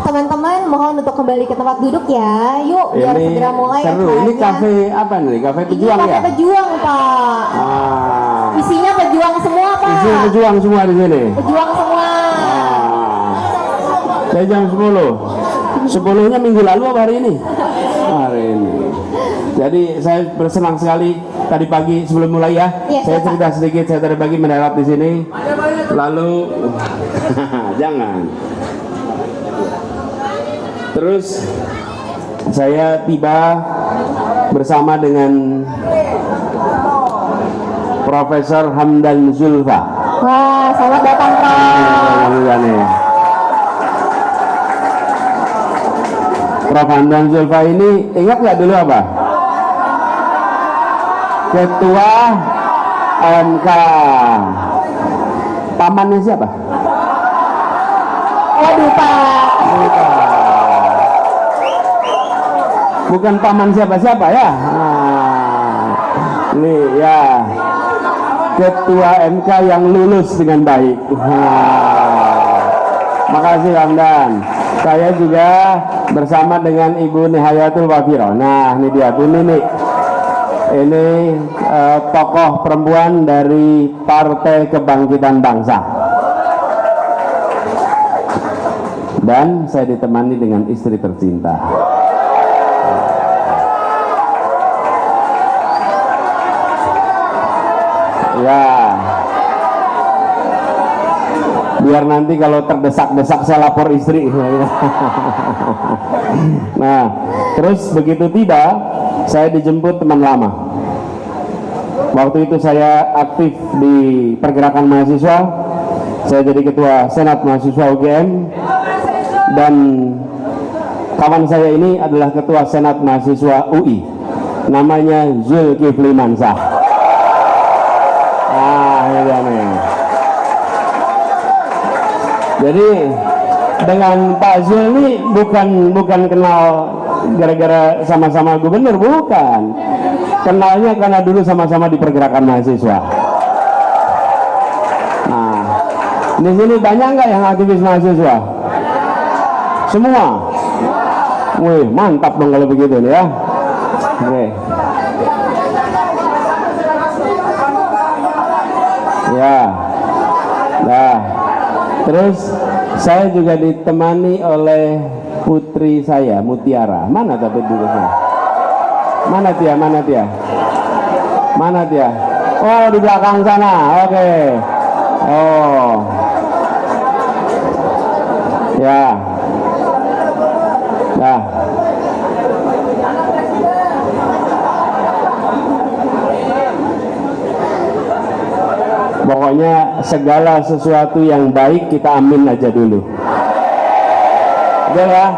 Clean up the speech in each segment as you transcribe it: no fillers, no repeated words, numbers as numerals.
teman-teman mohon untuk kembali ke tempat duduk ya. Yuk biar Ini segera mulai seru. acaranya. Ini kafe apa nih? Kafe pejuang Ini ya? kafe pejuang Pak. Isinya pejuang semua Pak. Isinya pejuang semua di sini. Pejuang semua. Saya jam 10. 10-nya minggu lalu apa hari ini? Hari ini. Jadi saya bersenang sekali tadi pagi sebelum mulai ya. Yes, saya Pak. cerita sedikit. Saya tadi pagi mendarat di sini. Lalu jangan. Terus saya tiba bersama dengan Profesor Hamdan Zulfa. Wah, selamat datang Pak. Prof Hamdan Zulfa ini ingat nggak dulu apa? Ketua MK. Pamannya siapa? Waduh Pak. Bukan paman siapa-siapa ya. Nih ya, Ketua MK yang lulus dengan baik. Makasih Hamdan. Saya juga bersama dengan Ibu Nihayatul Wafiro. Nah ini dia Bu Nini. Ini tokoh perempuan dari Partai Kebangkitan Bangsa. Dan saya ditemani dengan istri tercinta. Ya, biar nanti kalau terdesak-desak saya lapor istri. Nah, terus begitu tiba, saya dijemput teman lama. Waktu itu saya aktif di pergerakan mahasiswa. Saya jadi ketua Senat Mahasiswa UGM. Dan kawan saya ini adalah ketua Senat Mahasiswa UI. Namanya Zulkifli Mansah. Jadi dengan Pak Zul ini bukan kenal gara-gara sama-sama gubernur, bukan. Kenalnya karena dulu sama-sama di pergerakan mahasiswa. Nah, di sini banyak nggak yang aktivis mahasiswa? Semua. Wih, mantap dong kalau begitu nih ya. Oke. Ya. Nah, terus saya juga ditemani oleh putri saya, Mutiara. Mana tapi duduknya? Mana dia? Mana dia? Mana dia? Oh, di belakang sana. Oke. Oh. Ya. Nah. Pokoknya segala sesuatu yang baik kita amin aja dulu. Betul ya?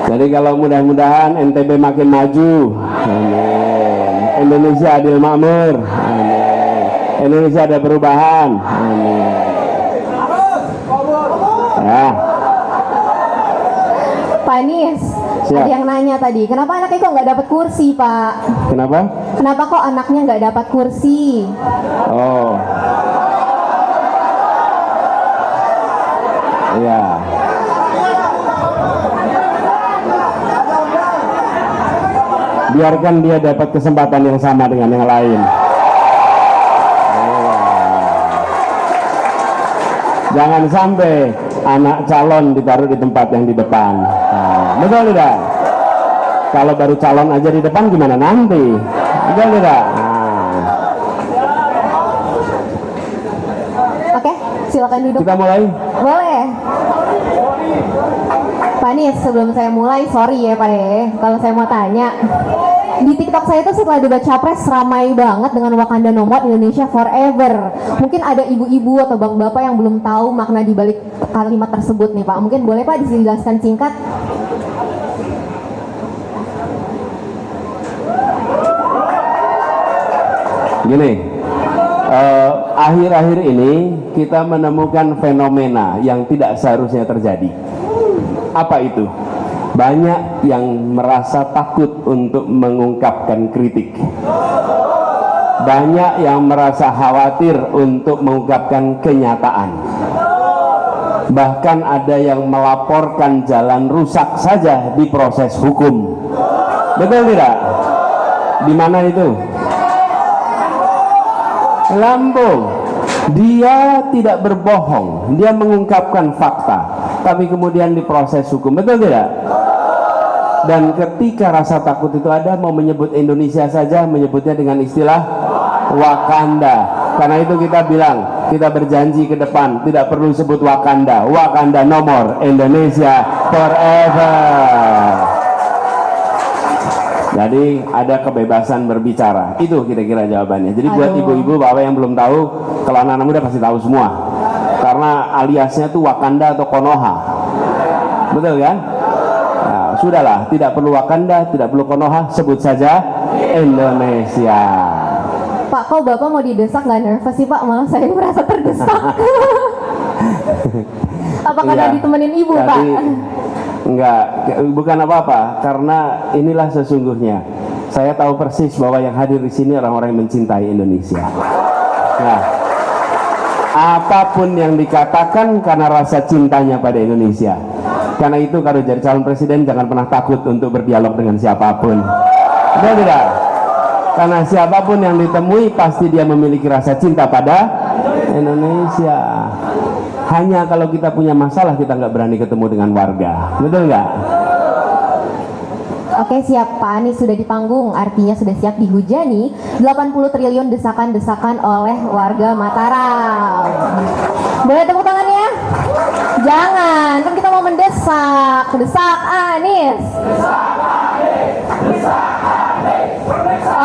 Jadi kalau mudah-mudahan NTB makin maju, amin. Indonesia adil makmur, amin. Indonesia ada perubahan, amin. Ya. Pak Anies, ada yang nanya tadi, kenapa anaknya kok nggak dapat kursi Pak? Kenapa? Kenapa kok anaknya nggak dapat kursi? Oh, iya. Biarkan dia dapat kesempatan yang sama dengan yang lain. Jangan sampai anak calon ditaruh di tempat yang di depan. Betul tidak? Kalau baru calon aja di depan gimana nanti? Betul tidak? Oke, silakan duduk. Kita mulai. Boleh. Pak Anies, sebelum saya mulai, sorry ya Pak ya, kalau saya mau tanya, di TikTok saya itu setelah debat capres ramai banget dengan Wakanda No More, Indonesia Forever. Mungkin ada ibu-ibu atau bapak-bapak yang belum tahu makna di balik kalimat tersebut nih Pak. Mungkin boleh Pak dijelaskan singkat? Gini, akhir-akhir ini kita menemukan fenomena yang tidak seharusnya terjadi. Apa itu? Banyak yang merasa takut untuk mengungkapkan kritik. Banyak yang merasa khawatir untuk mengungkapkan kenyataan. Bahkan ada yang melaporkan jalan rusak saja di proses hukum. Betul tidak? Di mana itu? Lampung. Dia tidak berbohong, dia mengungkapkan fakta, tapi kemudian diproses hukum. Betul tidak? Dan ketika rasa takut itu ada, mau menyebut Indonesia saja menyebutnya dengan istilah Wakanda. Karena itu kita bilang, kita berjanji ke depan tidak perlu sebut Wakanda, Wakanda nomor, Indonesia forever. Jadi ada kebebasan berbicara. Itu kira-kira jawabannya. Jadi buat ibu-ibu, bapak yang belum tahu, kalau anak-anak muda pasti tahu semua. Karena aliasnya tuh Wakanda atau Konoha. Betul kan? Nah, sudahlah, tidak perlu Wakanda, tidak perlu Konoha, sebut saja Indonesia. Pak, kok Bapak mau didesak nggak nervous sih Pak? Malah saya merasa terdesak. Apa karena ditemenin Ibu, Pak? Enggak, bukan apa-apa, karena inilah sesungguhnya. Saya tahu persis bahwa yang hadir di sini orang-orang yang mencintai Indonesia. Nah, apapun yang dikatakan karena rasa cintanya pada Indonesia. Karena itu kalau jadi calon presiden jangan pernah takut untuk berdialog dengan siapapun. Betul tidak? Karena siapapun yang ditemui pasti dia memiliki rasa cinta pada Indonesia. Hanya kalau kita punya masalah kita nggak berani ketemu dengan warga. Betul nggak? Oke, siap Pak Anies sudah di panggung, artinya sudah siap dihujani 80 triliun desakan-desakan oleh warga Mataram. Boleh tepuk tangannya? Jangan, kan kita mau mendesak. Desak Anies.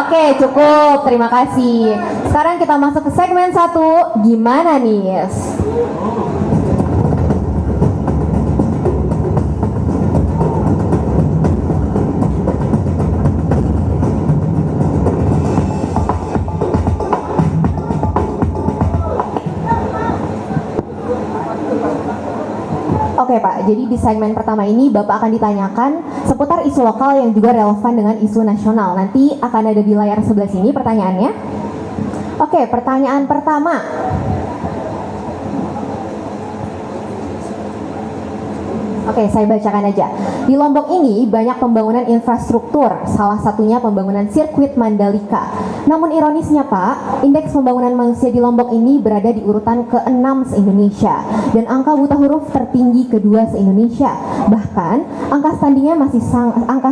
Oke, cukup. Terima kasih. Sekarang kita masuk ke segmen 1. Gimana nih? Oke Pak, jadi di segmen pertama ini Bapak akan ditanyakan seputar isu lokal yang juga relevan dengan isu nasional. Nanti akan ada di layar sebelah sini pertanyaannya. Oke, pertanyaan pertama. Oke, saya bacakan aja. Di Lombok ini banyak pembangunan infrastruktur, salah satunya pembangunan sirkuit Mandalika. Namun ironisnya Pak, indeks pembangunan manusia di Lombok ini berada di urutan ke-6 se-Indonesia dan angka buta huruf tertinggi kedua se-Indonesia. Bahkan angka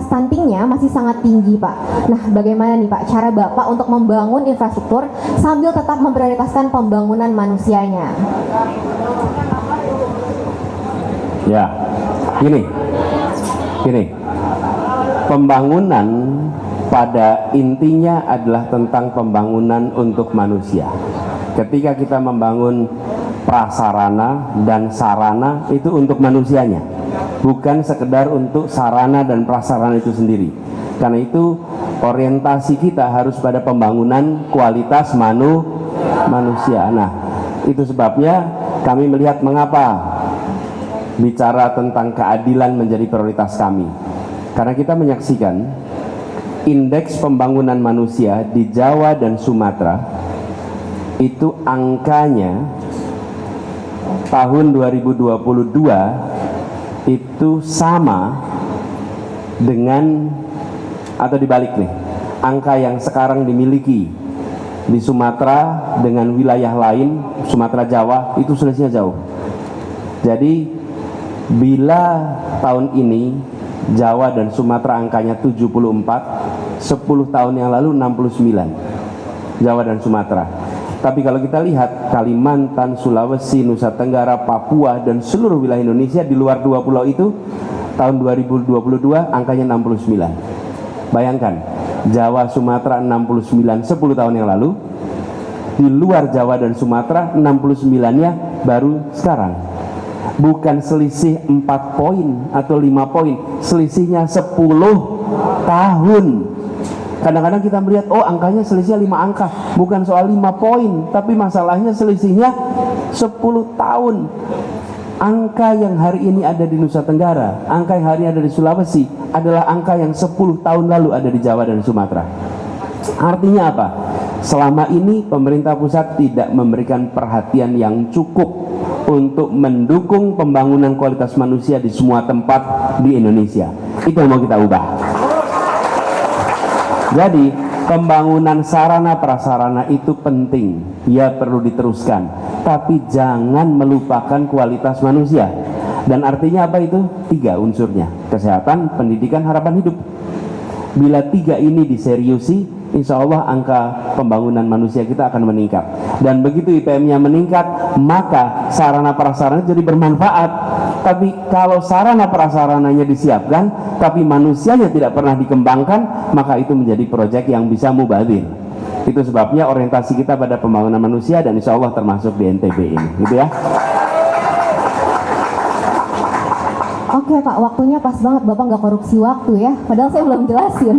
stuntingnya masih sangat tinggi Pak. Nah, bagaimana nih Pak cara Bapak untuk membangun infrastruktur sambil tetap memprioritaskan pembangunan manusianya? Ya, gini, pembangunan pada intinya adalah tentang pembangunan untuk manusia. Ketika kita membangun prasarana dan sarana itu untuk manusianya, bukan sekedar untuk sarana dan prasarana itu sendiri. Karena itu orientasi kita harus pada pembangunan kualitas manusia. Nah, itu sebabnya kami melihat mengapa bicara tentang keadilan menjadi prioritas kami. Karena kita menyaksikan indeks pembangunan manusia di Jawa dan Sumatera itu angkanya tahun 2022 itu sama dengan atau dibalik nih, angka yang sekarang dimiliki di Sumatera dengan wilayah lain, Sumatera Jawa itu selisihnya jauh. Jadi bila tahun ini Jawa dan Sumatera angkanya 74, 10 tahun yang lalu 69 Jawa dan Sumatera. Tapi kalau kita lihat Kalimantan, Sulawesi, Nusa Tenggara, Papua dan seluruh wilayah Indonesia di luar dua pulau itu tahun 2022 angkanya 69. Bayangkan, Jawa Sumatera 69 10 tahun yang lalu, di luar Jawa dan Sumatera 69-nya baru sekarang. Bukan selisih 4 poin atau 5 poin, selisihnya 10 tahun. Kadang-kadang kita melihat, oh angkanya selisihnya 5 angka, bukan soal 5 poin, tapi masalahnya selisihnya 10 tahun. Angka yang hari ini ada di Nusa Tenggara, angka yang hari ini ada di Sulawesi, adalah angka yang 10 tahun lalu ada di Jawa dan Sumatera. Artinya apa? Selama ini pemerintah pusat tidak memberikan perhatian yang cukup untuk mendukung pembangunan kualitas manusia di semua tempat di Indonesia. Itu yang mau kita ubah. Jadi pembangunan sarana prasarana itu penting, ya perlu diteruskan, tapi jangan melupakan kualitas manusia. Dan artinya apa itu? 3 unsurnya: kesehatan, pendidikan, harapan hidup. Bila 3 ini diseriusi, insya Allah angka pembangunan manusia kita akan meningkat. Dan begitu IPM-nya meningkat, maka sarana prasarana jadi bermanfaat. Tapi kalau sarana prasarananya disiapkan, tapi manusianya tidak pernah dikembangkan, maka itu menjadi proyek yang bisa mubazir. Itu sebabnya orientasi kita pada pembangunan manusia, dan insya Allah termasuk di NTB ini, gitu ya. Oke Pak, waktunya pas banget, Bapak nggak korupsi waktu ya, padahal saya belum jelasin.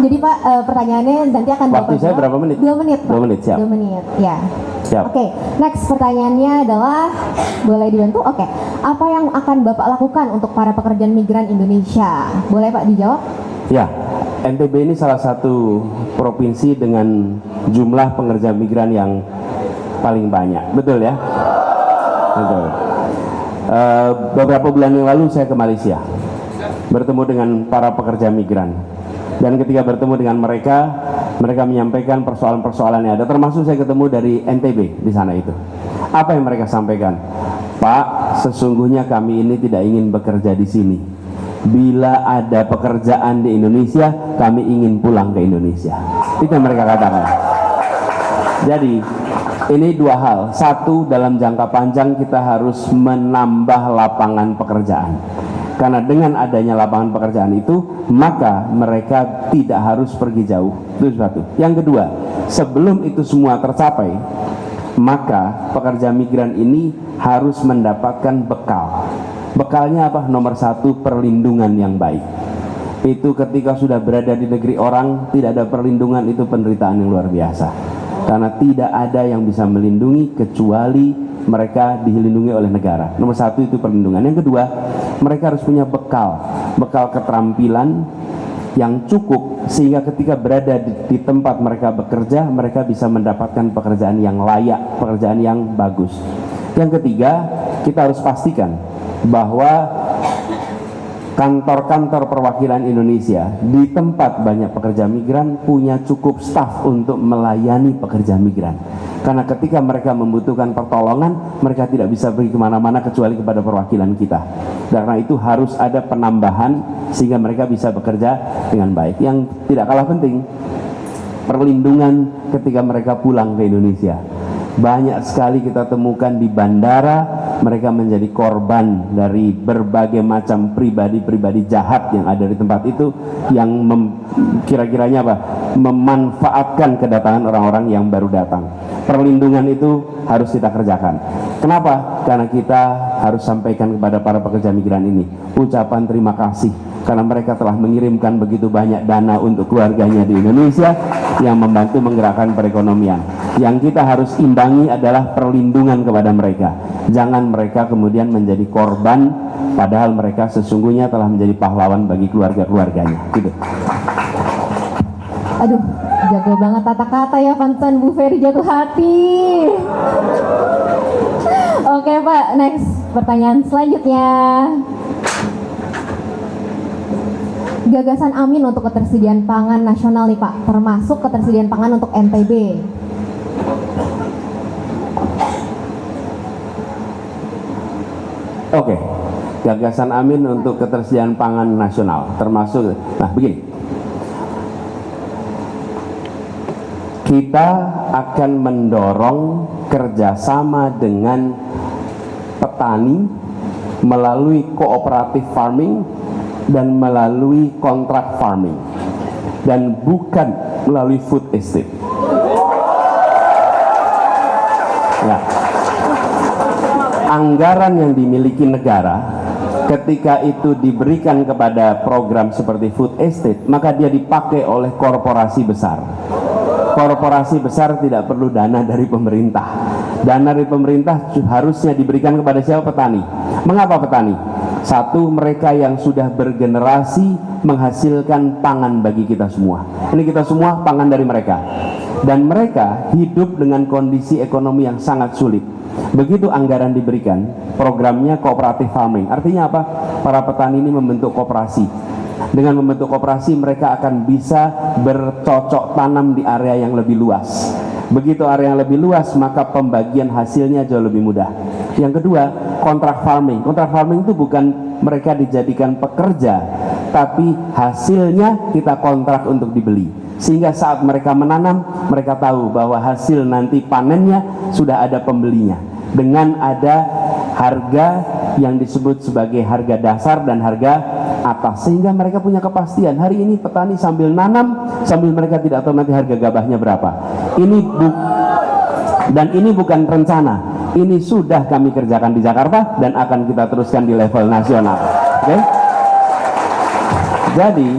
Jadi Pak, pertanyaannya nanti akan Waktu Bapak saya jawab. berapa menit? 2 menit Pak. 2 menit, siap. 2 menit, ya. Siap. Oke, next pertanyaannya adalah, boleh dibantu? Oke, apa yang akan Bapak lakukan untuk para pekerjaan migran Indonesia? Boleh Pak dijawab? Ya, NTB ini salah satu provinsi dengan jumlah pekerja migran yang paling banyak, betul ya? Betul. Beberapa bulan yang lalu saya ke Malaysia, bertemu dengan para pekerja migran, dan ketika bertemu dengan mereka menyampaikan persoalan-persoalan yang ada, termasuk saya ketemu dari NTB di sana itu. Apa yang mereka sampaikan? Pak, sesungguhnya kami ini tidak ingin bekerja di sini. Bila ada pekerjaan di Indonesia, kami ingin pulang ke Indonesia. Itu yang mereka katakan. Jadi ini 2 hal. Satu, dalam jangka panjang kita harus menambah lapangan pekerjaan. Karena dengan adanya lapangan pekerjaan itu, maka mereka tidak harus pergi jauh. Itu satu. Yang kedua, sebelum itu semua tercapai, maka pekerja migran ini harus mendapatkan bekal. Bekalnya apa? Nomor 1, perlindungan yang baik. Itu ketika sudah berada di negeri orang, tidak ada perlindungan, itu penderitaan yang luar biasa. Karena tidak ada yang bisa melindungi kecuali mereka dilindungi oleh negara. Nomor 1 itu perlindungan. Yang kedua, mereka harus punya bekal keterampilan yang cukup sehingga ketika berada di tempat mereka bekerja, mereka bisa mendapatkan pekerjaan yang layak, pekerjaan yang bagus. Yang ketiga, kita harus pastikan bahwa kantor-kantor perwakilan Indonesia di tempat banyak pekerja migran punya cukup staf untuk melayani pekerja migran. Karena ketika mereka membutuhkan pertolongan, mereka tidak bisa pergi kemana-mana kecuali kepada perwakilan kita. Karena itu harus ada penambahan sehingga mereka bisa bekerja dengan baik. Yang tidak kalah penting, perlindungan ketika mereka pulang ke Indonesia. Banyak sekali kita temukan di bandara, mereka menjadi korban dari berbagai macam pribadi-pribadi jahat yang ada di tempat itu, yang kira-kiranya apa? Memanfaatkan kedatangan orang-orang yang baru datang. Perlindungan itu harus kita kerjakan. Kenapa? Karena kita harus sampaikan kepada para pekerja migran ini ucapan terima kasih, karena mereka telah mengirimkan begitu banyak dana untuk keluarganya di Indonesia yang membantu menggerakkan perekonomian. Yang kita harus imbangi adalah perlindungan kepada mereka. Jangan mereka kemudian menjadi korban, padahal mereka sesungguhnya telah menjadi pahlawan bagi keluarga-keluarganya. Gitu. Aduh, jago banget tata kata ya, pantesan Bu Ferry jatuh hati. Oke Pak, next pertanyaan selanjutnya. Gagasan Amin untuk ketersediaan pangan nasional nih Pak, termasuk ketersediaan pangan untuk NTB. Oke, gagasan Amin untuk ketersediaan pangan nasional termasuk, nah begini, kita akan mendorong kerjasama dengan petani melalui cooperative farming dan melalui contract farming, dan bukan melalui food estate. Ya. Anggaran yang dimiliki negara ketika itu diberikan kepada program seperti food estate, maka dia dipakai oleh korporasi besar. Korporasi besar tidak perlu dana dari pemerintah. Dana dari pemerintah harusnya diberikan kepada siapa? Petani. Mengapa petani? Satu, mereka yang sudah bergenerasi menghasilkan pangan bagi kita semua. Ini kita semua pangan dari mereka. Dan mereka hidup dengan kondisi ekonomi yang sangat sulit. Begitu anggaran diberikan, programnya cooperative farming. Artinya apa? Para petani ini membentuk koperasi. Dengan membentuk koperasi, mereka akan bisa bercocok tanam di area yang lebih luas. Begitu area yang lebih luas, maka pembagian hasilnya jauh lebih mudah. Yang kedua, kontrak farming. Kontrak farming itu bukan mereka dijadikan pekerja, tapi hasilnya kita kontrak untuk dibeli. Sehingga saat mereka menanam, mereka tahu bahwa hasil nanti panennya sudah ada pembelinya. Dengan ada harga yang disebut sebagai harga dasar dan harga atas, sehingga mereka punya kepastian. Hari ini petani sambil nanam, sambil mereka tidak tahu nanti harga gabahnya berapa. Dan ini bukan rencana, ini sudah kami kerjakan di Jakarta dan akan kita teruskan di level nasional. Oke? Jadi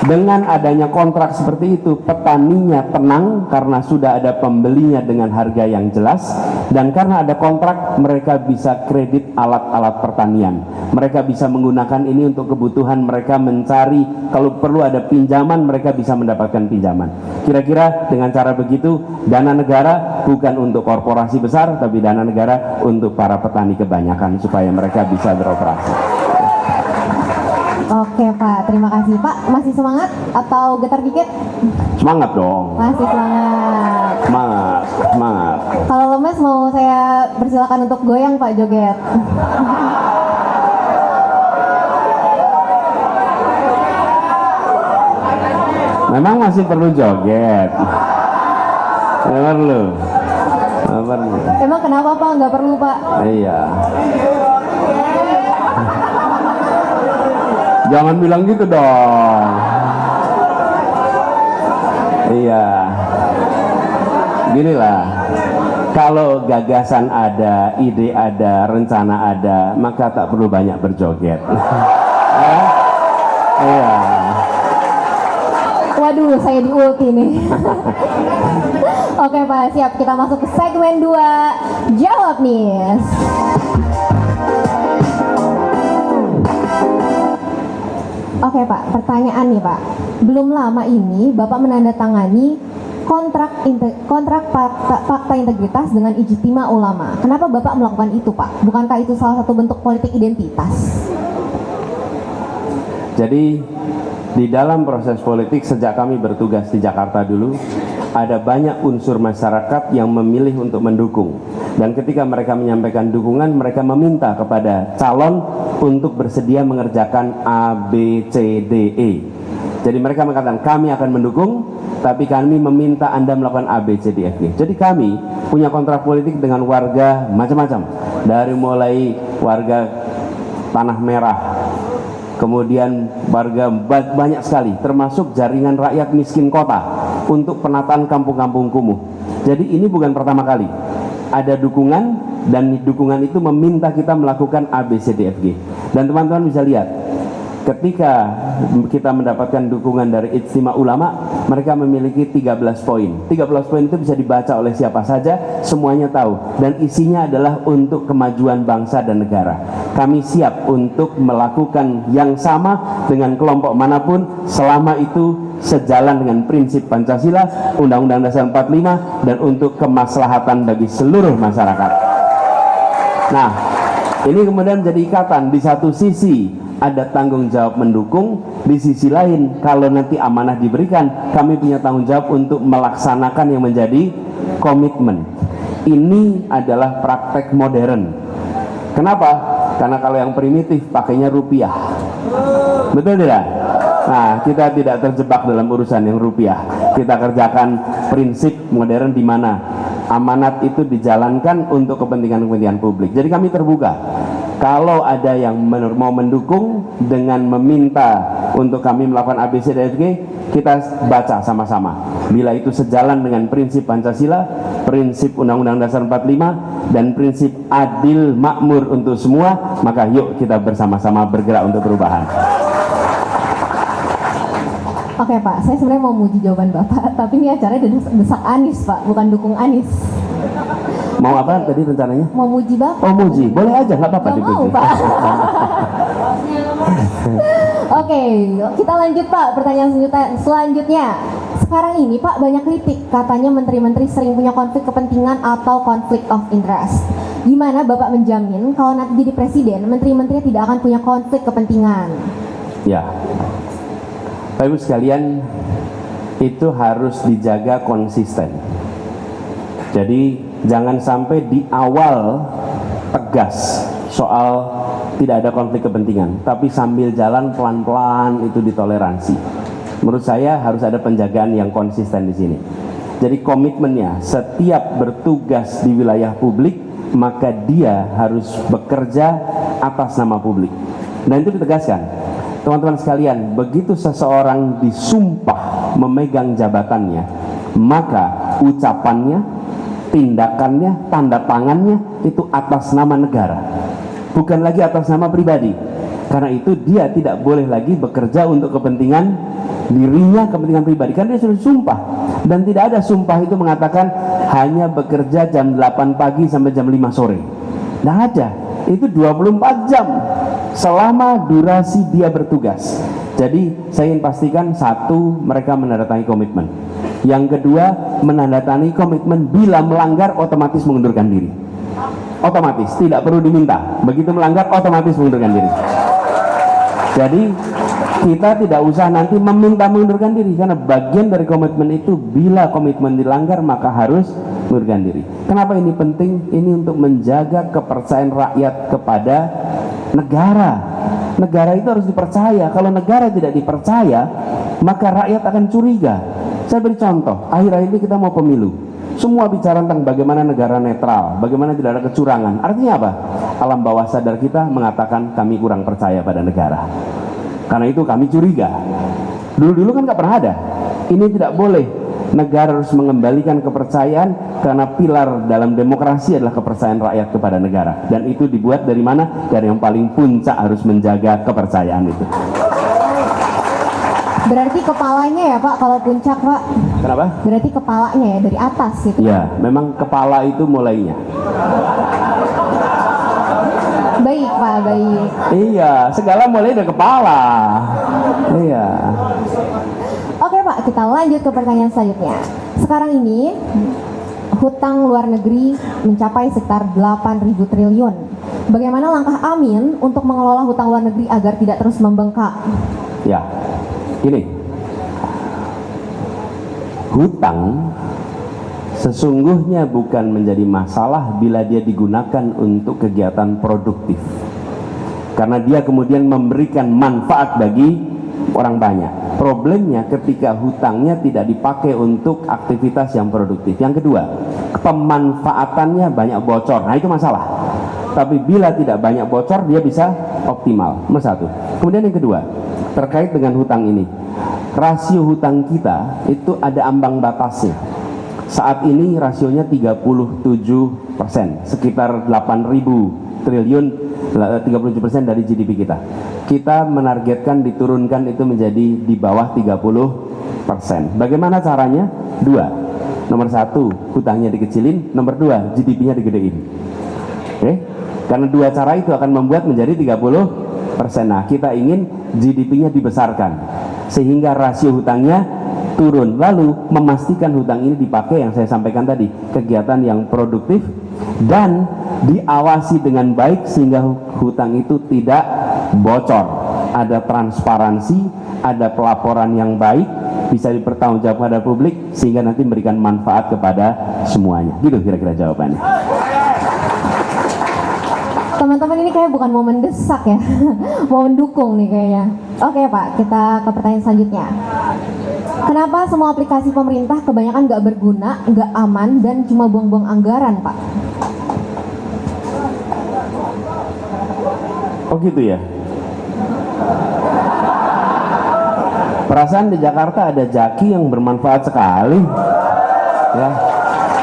dengan adanya kontrak seperti itu, petaninya tenang karena sudah ada pembelinya dengan harga yang jelas, dan karena ada kontrak mereka bisa kredit alat-alat pertanian. Mereka bisa menggunakan ini untuk kebutuhan mereka, mencari kalau perlu ada pinjaman, mereka bisa mendapatkan pinjaman. Kira-kira dengan cara begitu, dana negara bukan untuk korporasi besar, tapi dana negara untuk para petani kebanyakan supaya mereka bisa beroperasi. Oke Pak, terima kasih Pak. Masih semangat atau getar dikit? Semangat dong. Masih semangat. Semangat, semangat. Kalau lemes mau saya persilakan untuk goyang Pak, joget. Memang masih perlu joget. Nggak perlu. Nggak perlu. Emang kenapa Pak? Nggak perlu Pak? Iya. Jangan bilang gitu dong. Iya. Ginilah. Kalau gagasan ada, ide ada, rencana ada, maka tak perlu banyak berjoget. Iya. Waduh, saya di ulti nih. Oke Pak, siap. Kita masuk ke segmen 2. Jawab nih. Oke Pak, pertanyaan nih Pak. Belum lama ini Bapak menandatangani kontrak fakta integritas dengan Ijtima Ulama. Kenapa Bapak melakukan itu Pak? Bukankah itu salah satu bentuk politik identitas? Jadi di dalam proses politik sejak kami bertugas di Jakarta dulu, ada banyak unsur masyarakat yang memilih untuk mendukung. Dan ketika mereka menyampaikan dukungan, mereka meminta kepada calon untuk bersedia mengerjakan A, B, C, D, E. Jadi mereka mengatakan kami akan mendukung, tapi kami meminta Anda melakukan A, B, C, D, F, G. Jadi kami punya kontrak politik dengan warga macam-macam. Dari mulai warga Tanah Merah, kemudian warga banyak sekali, termasuk jaringan rakyat miskin kota untuk penataan kampung-kampung kumuh. Jadi ini bukan pertama kali ada dukungan, dan dukungan itu meminta kita melakukan A, B, C, D, F, G. Dan teman-teman bisa lihat, ketika kita mendapatkan dukungan dari Ijtima Ulama, mereka memiliki 13 poin. 13 poin itu bisa dibaca oleh siapa saja, semuanya tahu. Dan isinya adalah untuk kemajuan bangsa dan negara. Kami siap untuk melakukan yang sama dengan kelompok manapun, selama itu sejalan dengan prinsip Pancasila, Undang-Undang Dasar 45, dan untuk kemaslahatan bagi seluruh masyarakat. Nah, ini kemudian menjadi ikatan. Di satu sisi ada tanggung jawab mendukung, di sisi lain kalau nanti amanah diberikan, kami punya tanggung jawab untuk melaksanakan yang menjadi komitmen. Ini adalah praktek modern. Kenapa? Karena kalau yang primitif pakainya rupiah. Betul tidak? Nah, kita tidak terjebak dalam urusan yang rupiah. Kita kerjakan prinsip modern di mana amanat itu dijalankan untuk kepentingan-kepentingan publik. Jadi kami terbuka. Kalau ada yang mau mendukung dengan meminta untuk kami melakukan ABCDFG, kita baca sama-sama. Bila itu sejalan dengan prinsip Pancasila, prinsip Undang-Undang Dasar 45, dan prinsip adil makmur untuk semua, maka yuk kita bersama-sama bergerak untuk perubahan. Oke Pak, saya sebenarnya mau muji jawaban Bapak, tapi ini acaranya desak Anies Pak, bukan dukung Anies. Mau apa tadi rencananya? Mau muji Bapak. Oh muji, boleh aja, nggak apa-apa Nggak mau dipuji. Pak. Oke, kita lanjut Pak, pertanyaan selanjutnya. Sekarang ini Pak banyak kritik, katanya menteri-menteri sering punya konflik kepentingan atau konflik of interest. Gimana Bapak menjamin kalau nanti jadi presiden, menteri-menteri tidak akan punya konflik kepentingan? Ya, Bapak Ibu sekalian, itu harus dijaga konsisten. Jadi jangan sampai di awal tegas soal tidak ada konflik kepentingan, tapi sambil jalan pelan-pelan itu ditoleransi. Menurut saya harus ada penjagaan yang konsisten di sini. Jadi komitmennya setiap bertugas di wilayah publik, maka dia harus bekerja atas nama publik. Dan itu ditegaskan. Teman-teman sekalian, begitu seseorang disumpah memegang jabatannya, maka ucapannya, tindakannya, tanda tangannya itu atas nama negara, bukan lagi atas nama pribadi. Karena itu dia tidak boleh lagi bekerja untuk kepentingan dirinya, kepentingan pribadi, karena dia sudah sumpah. Dan tidak ada sumpah itu mengatakan hanya bekerja jam 8 pagi sampai jam 5 sore. Tidak ada, itu 24 jam selama durasi dia bertugas. Jadi saya ingin pastikan, satu, mereka menandatangani komitmen. Yang kedua, menandatangani komitmen bila melanggar otomatis mengundurkan diri. Otomatis, tidak perlu diminta. Begitu melanggar otomatis mengundurkan diri. Jadi kita tidak usah nanti meminta mengundurkan diri, karena bagian dari komitmen itu bila komitmen dilanggar maka harus mengundurkan diri. Kenapa ini penting? Ini untuk menjaga kepercayaan rakyat kepada negara. Negara itu harus dipercaya. Kalau negara tidak dipercaya, maka rakyat akan curiga. Saya beri contoh, akhir-akhir ini kita mau pemilu. Semua bicara tentang bagaimana negara netral, bagaimana tidak ada kecurangan. Artinya apa? Alam bawah sadar kita mengatakan kami kurang percaya pada negara. Karena itu kami curiga. Dulu-dulu kan nggak pernah ada. Ini tidak boleh. Negara harus mengembalikan kepercayaan, karena pilar dalam demokrasi adalah kepercayaan rakyat kepada negara. Dan itu dibuat dari mana? Dari yang paling puncak harus menjaga kepercayaan itu. Berarti kepalanya ya Pak, kalau puncak Pak? Kenapa? Berarti kepalanya ya, dari atas gitu. Ya, memang kepala itu mulainya. Baik Pak, baik. Iya, segala mulai dari kepala. Iya. Oke Pak, kita lanjut ke pertanyaan selanjutnya. Sekarang ini hutang luar negeri mencapai sekitar 8.000 triliun. Bagaimana langkah Amin untuk mengelola hutang luar negeri agar tidak terus membengkak? Ya, gini, hutang sesungguhnya bukan menjadi masalah bila dia digunakan untuk kegiatan produktif, karena dia kemudian memberikan manfaat bagi orang banyak. Problemnya ketika hutangnya tidak dipakai untuk aktivitas yang produktif. Yang kedua, pemanfaatannya banyak bocor. Nah, itu masalah. Tapi bila tidak banyak bocor, dia bisa optimal. Nomor satu. Kemudian yang kedua, terkait dengan hutang ini, rasio hutang kita itu ada ambang batasnya. Saat ini rasionya 37%, sekitar 8.000 triliun, 37% dari GDP kita. Kita menargetkan diturunkan itu menjadi di bawah 30%. Bagaimana caranya? Dua. Nomor satu, hutangnya dikecilin. Nomor dua, GDP-nya digedein. Oke? Karena dua cara itu akan membuat menjadi 30%. Nah, kita ingin GDP-nya dibesarkan sehingga rasio hutangnya turun, lalu memastikan hutang ini dipakai yang saya sampaikan tadi, kegiatan yang produktif dan diawasi dengan baik sehingga hutang itu tidak bocor, ada transparansi, ada pelaporan yang baik, bisa dipertanggungjawabkan pada publik sehingga nanti memberikan manfaat kepada semuanya. Gitu kira-kira jawabannya. Teman-teman, ini kayak bukan mau mendesak ya, mau mendukung nih kayaknya. Oke Pak, kita ke pertanyaan selanjutnya. Kenapa semua aplikasi pemerintah kebanyakan nggak berguna, nggak aman, dan cuma buang-buang anggaran, Pak? Oh gitu ya. Perasaan di Jakarta ada jaki yang bermanfaat sekali. Ya.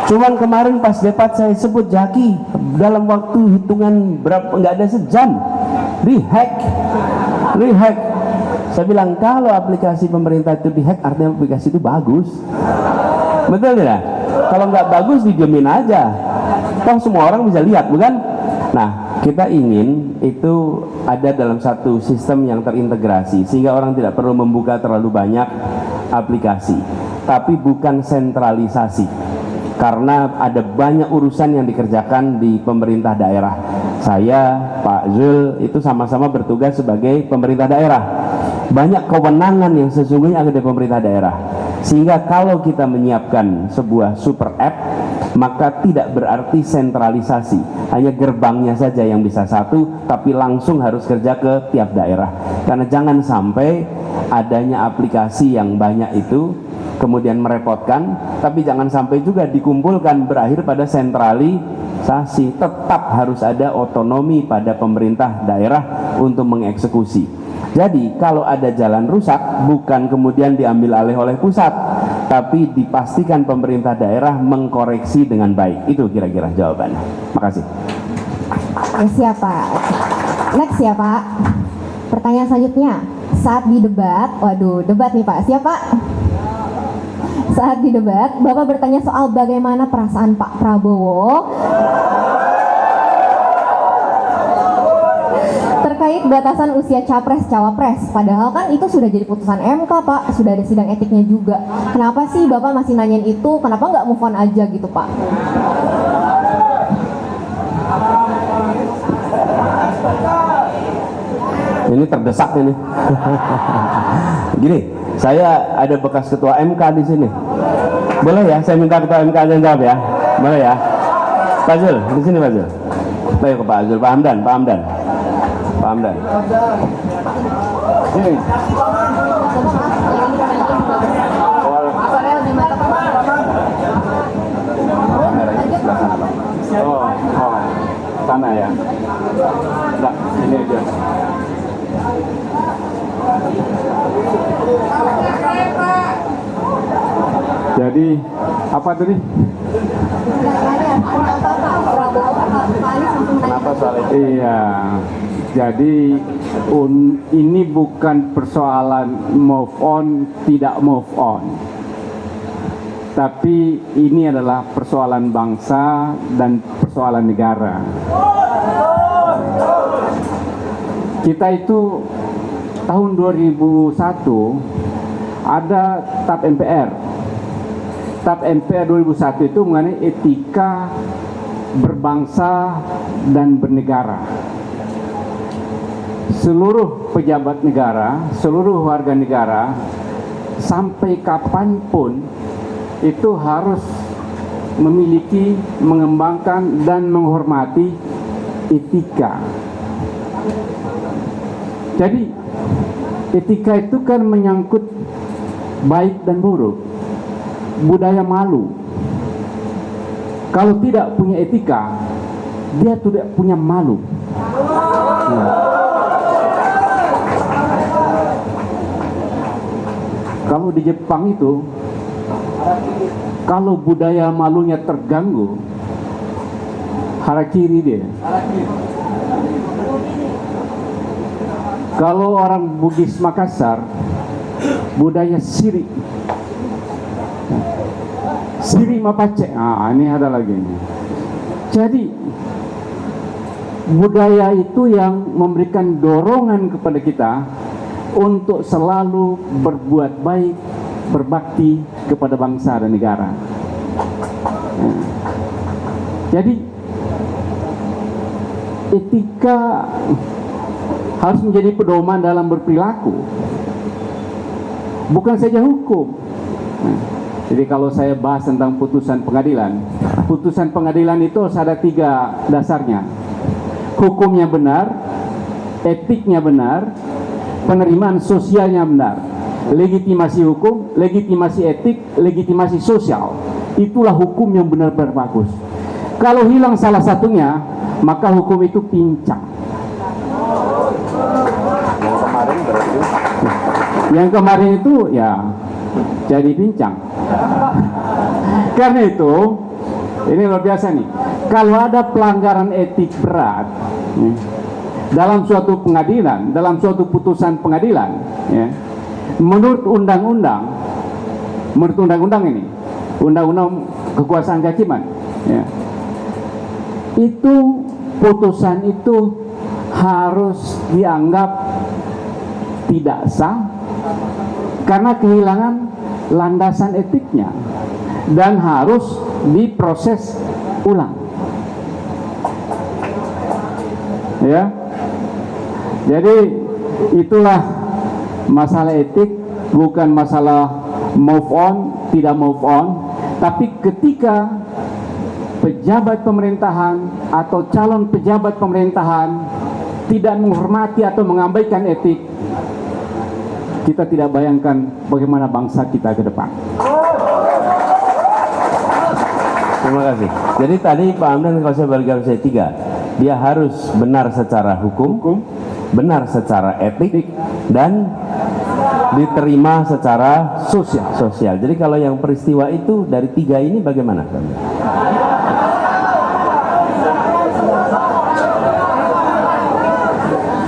Cuman kemarin pas debat saya sebut jaki, dalam waktu hitungan berapa, nggak ada sejam, dihack. Saya bilang kalau aplikasi pemerintah itu dihack, artinya aplikasi itu bagus. Betul tidak? Kalau nggak bagus didiemin aja. Toh semua orang bisa lihat, bukan? Nah, kita ingin itu ada dalam satu sistem yang terintegrasi sehingga orang tidak perlu membuka terlalu banyak aplikasi, tapi bukan sentralisasi karena ada banyak urusan yang dikerjakan di pemerintah daerah. Saya, Pak Zul itu sama-sama bertugas sebagai pemerintah daerah. Banyak kewenangan yang sesungguhnya ada di pemerintah daerah, sehingga kalau kita menyiapkan sebuah super app maka tidak berarti sentralisasi, hanya gerbangnya saja yang bisa satu, tapi langsung harus kerja ke tiap daerah. Karena jangan sampai adanya aplikasi yang banyak itu kemudian merepotkan, tapi jangan sampai juga dikumpulkan berakhir pada sentralisasi. Tetap harus ada otonomi pada pemerintah daerah untuk mengeksekusi. Jadi kalau ada jalan rusak bukan kemudian diambil alih oleh pusat, tapi dipastikan pemerintah daerah mengkoreksi dengan baik. Itu kira-kira jawabannya. Makasih. Siap Pak. Next ya Pak. Pertanyaan selanjutnya, saat di debat, waduh debat nih Pak, siap Pak? Saat di debat, Bapak bertanya soal bagaimana perasaan Pak Prabowo terkait batasan usia capres-cawapres. Padahal kan itu sudah jadi putusan MK Pak, sudah ada sidang etiknya juga. Kenapa sih Bapak masih nanyain itu? Kenapa nggak move on aja gitu Pak? Ini terdesak ini. Gini, saya ada bekas ketua MK di sini. Boleh ya, saya minta ketua MK aja jawab ya. Boleh ya. Pak Zul, di sini Pak Zul. Baik ke Pak Zul, Pak Hamdan, Pak Hamdan. Pak Hamdan. Sini. Oh, sana ya. Enggak, sini aja. Jadi apa tadi? Kenapa soal itu? Iya. Jadi ini bukan persoalan move on, tidak move on. Tapi ini adalah persoalan bangsa dan persoalan negara. Kita itu tahun 2001 ada TAP MPR. TAP MPR 2001 itu mengenai etika berbangsa dan bernegara. Seluruh pejabat negara, seluruh warga negara, sampai kapanpun itu harus memiliki, mengembangkan dan menghormati etika. Jadi etika itu kan menyangkut baik dan buruk, budaya malu. Kalau tidak punya etika, dia tidak punya malu. Kalau di Jepang itu, kalau budaya malunya terganggu, harakiri dia. Kalau orang Bugis Makassar, budaya siri. Siri Mapache. Nah, ini ada lagi. Jadi budaya itu yang memberikan dorongan kepada kita untuk selalu berbuat baik, berbakti kepada bangsa dan negara. Nah, jadi etika harus menjadi pedoman dalam berperilaku, bukan saja hukum. Nah, jadi kalau saya bahas tentang putusan pengadilan itu harus ada 3 dasarnya. Hukumnya benar, etiknya benar, penerimaan sosialnya benar. Legitimasi hukum, legitimasi etik, legitimasi sosial. Itulah hukum yang benar-benar bagus. Kalau hilang salah satunya, maka hukum itu pincang. Yang kemarin itu ya jadi pincang. Karena itu, ini luar biasa nih. Kalau ada pelanggaran etik berat dalam suatu pengadilan, dalam suatu putusan pengadilan, ya, menurut undang-undang ini, undang-undang kekuasaan kehakiman, ya, itu putusan itu harus dianggap tidak sah karena kehilangan landasan etiknya dan harus diproses ulang. Ya. Jadi itulah masalah etik, bukan masalah move on, tidak move on, tapi ketika pejabat pemerintahan atau calon pejabat pemerintahan tidak menghormati atau mengabaikan etik, kita tidak bayangkan bagaimana bangsa kita ke depan. Terima kasih. Jadi tadi Pak Hamdan kalau saya balik garis 3, dia harus benar secara hukum, benar secara etik, dan diterima secara sosial. Jadi kalau yang peristiwa itu dari 3 ini bagaimana?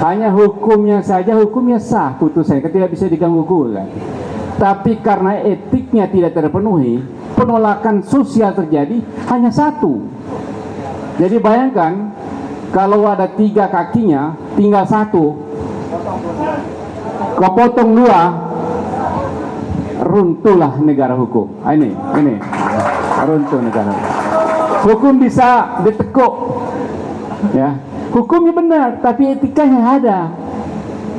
Hanya hukumnya saja, hukumnya sah putusannya, tidak bisa diganggu gugat. Tapi karena etiknya tidak terpenuhi, penolakan sosial terjadi hanya 1. Jadi bayangkan kalau ada 3 kakinya, tinggal 1, kau potong 2, runtuhlah negara hukum. Ini runtuh negara hukum. Hukum bisa ditekuk, ya. Hukumnya benar, tapi etikanya ada.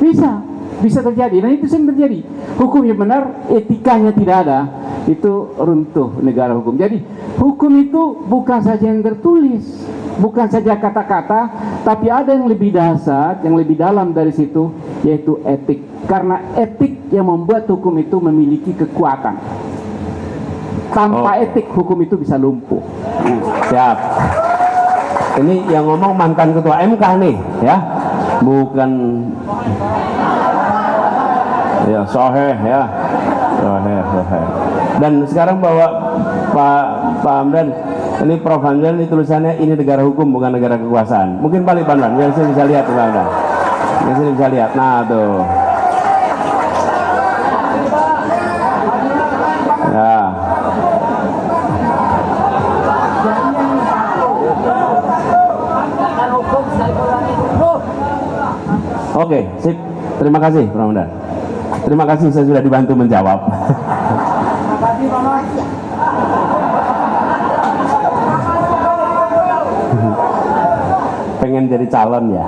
Bisa terjadi, dan itu sering terjadi. Hukumnya benar, etikanya tidak ada, itu runtuh negara hukum. Jadi hukum itu bukan saja yang tertulis, bukan saja kata-kata, tapi ada yang lebih dasar, yang lebih dalam dari situ, yaitu etik. Karena etik yang membuat hukum itu memiliki kekuatan. Tanpa etik, hukum itu bisa lumpuh. Siap. Ini yang ngomong mantan ketua MK nih, ya, bukan ya soheh ya, soheh. Dan sekarang bawa Pak Hamdan, ini Prof Hamdan, ini tulisannya ini negara hukum bukan negara kekuasaan. Mungkin balik Pak Hamdan, biar saya bisa lihat Pak Hamdan. Biar saya bisa lihat. Nah tuh. Ya. Oke, sip. Terima kasih, Pak Hamdan. Terima kasih, saya sudah dibantu menjawab. Pengen jadi calon ya.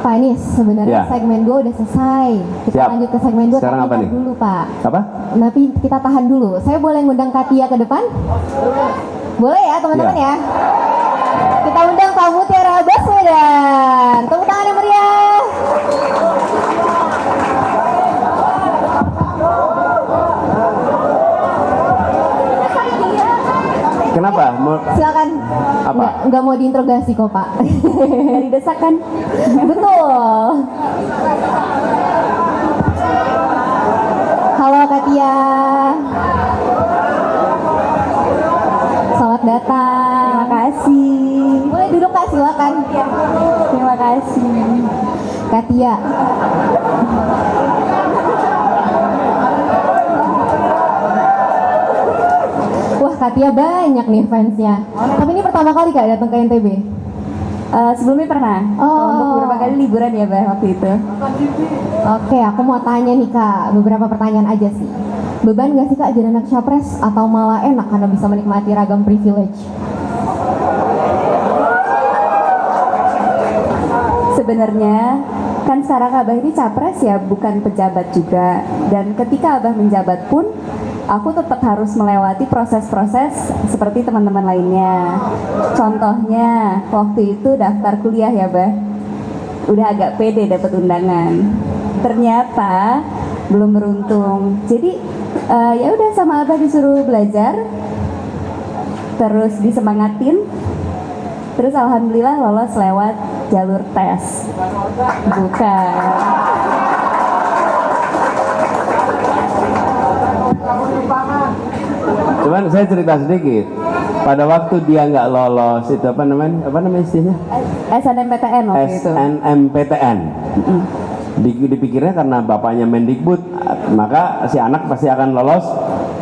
Pak Anies, sebenarnya Ya. segmen 2 udah selesai. Kita Siap. lanjut ke segmen 2. Sekarang apa nih? Dulu Pak. Apa? Tapi kita tahan dulu. Saya boleh ngundang Katia ke depan? Boleh ya teman-teman Ya. ya. Kita undang Pak Mutiara Baswedan. Tepuk tangan yang meriah. Kenapa? Silakan. Apa? Nggak mau diinterogasi kok Pak. Dari desakan. Betul. Halo Katia. Selamat datang. Terima kasih. Boleh duduk Kak, silakan. Terima kasih. Katia. Wah, Katia banyak nih fansnya. Tapi ini pertama kali Kak datang ke NTB. Sebelumnya pernah. Oh. Untuk beberapa kali liburan ya, Bah, waktu itu. Oke, aku mau tanya nih Kak, beberapa pertanyaan aja sih. Beban gak sih Kak jadi anak Capres atau malah enak karena bisa menikmati ragam privilege? Sebenarnya kan sekarang Abah ini capres ya, bukan pejabat juga. Dan ketika Abah menjabat pun, aku tetap harus melewati proses-proses seperti teman-teman lainnya. Contohnya, waktu itu daftar kuliah ya, Bah. Udah agak pede dapat undangan. Ternyata belum beruntung. Jadi ya udah sama Abah disuruh belajar, terus disemangatin. Terus alhamdulillah lolos lewat jalur tes. Bukan. Cuman saya cerita sedikit. Pada waktu dia nggak lolos itu apa namanya istilahnya? SNMPTN waktu itu. SNMPTN. Dipikirnya karena bapaknya Mendikbud, maka si anak pasti akan lolos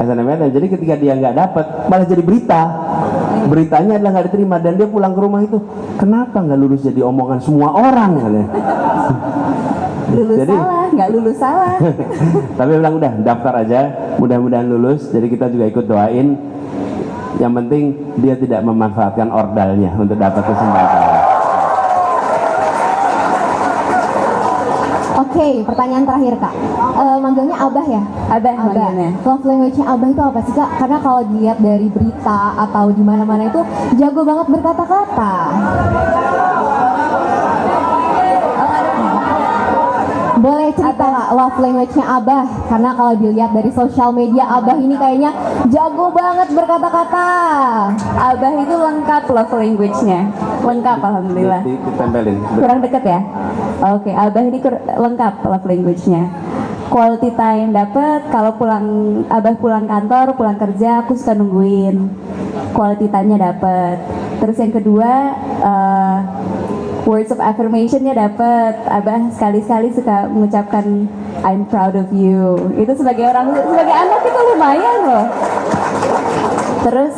SNMPTN. Jadi ketika dia nggak dapat, malah jadi berita. beritanya adalah nggak diterima, dan dia pulang ke rumah itu, kenapa nggak lulus jadi omongan semua orang katanya. Lulus Jadi- salah, nggak lulus salah. Tapi bilang udah daftar aja, mudah-mudahan lulus. Jadi kita juga ikut doain. Yang penting dia tidak memanfaatkan ordalnya untuk dapat kesempatan. Oke, pertanyaan terakhir kak. Manggilnya Abah ya? Abah manggilnya. Love language-nya Abah itu apa sih kak? Karena kalau dilihat dari berita atau di mana-mana itu jago banget berkata-kata. Boleh cerita nggak love language-nya Abah? Karena kalau dilihat dari sosial media Abah ini kayaknya jago banget berkata-kata. Abah itu lengkap love language-nya. Lengkap alhamdulillah. Ditempelin. Kurang deket ya? Oke, Abah ini lengkap love language-nya. Quality time dapet, kalau Abah pulang kantor, pulang kerja, aku suka nungguin. Quality time-nya dapet. Terus yang kedua, words of affirmation-nya dapet. Abah sekali-sekali suka mengucapkan I'm proud of you. Itu sebagai anak itu lumayan loh. Terus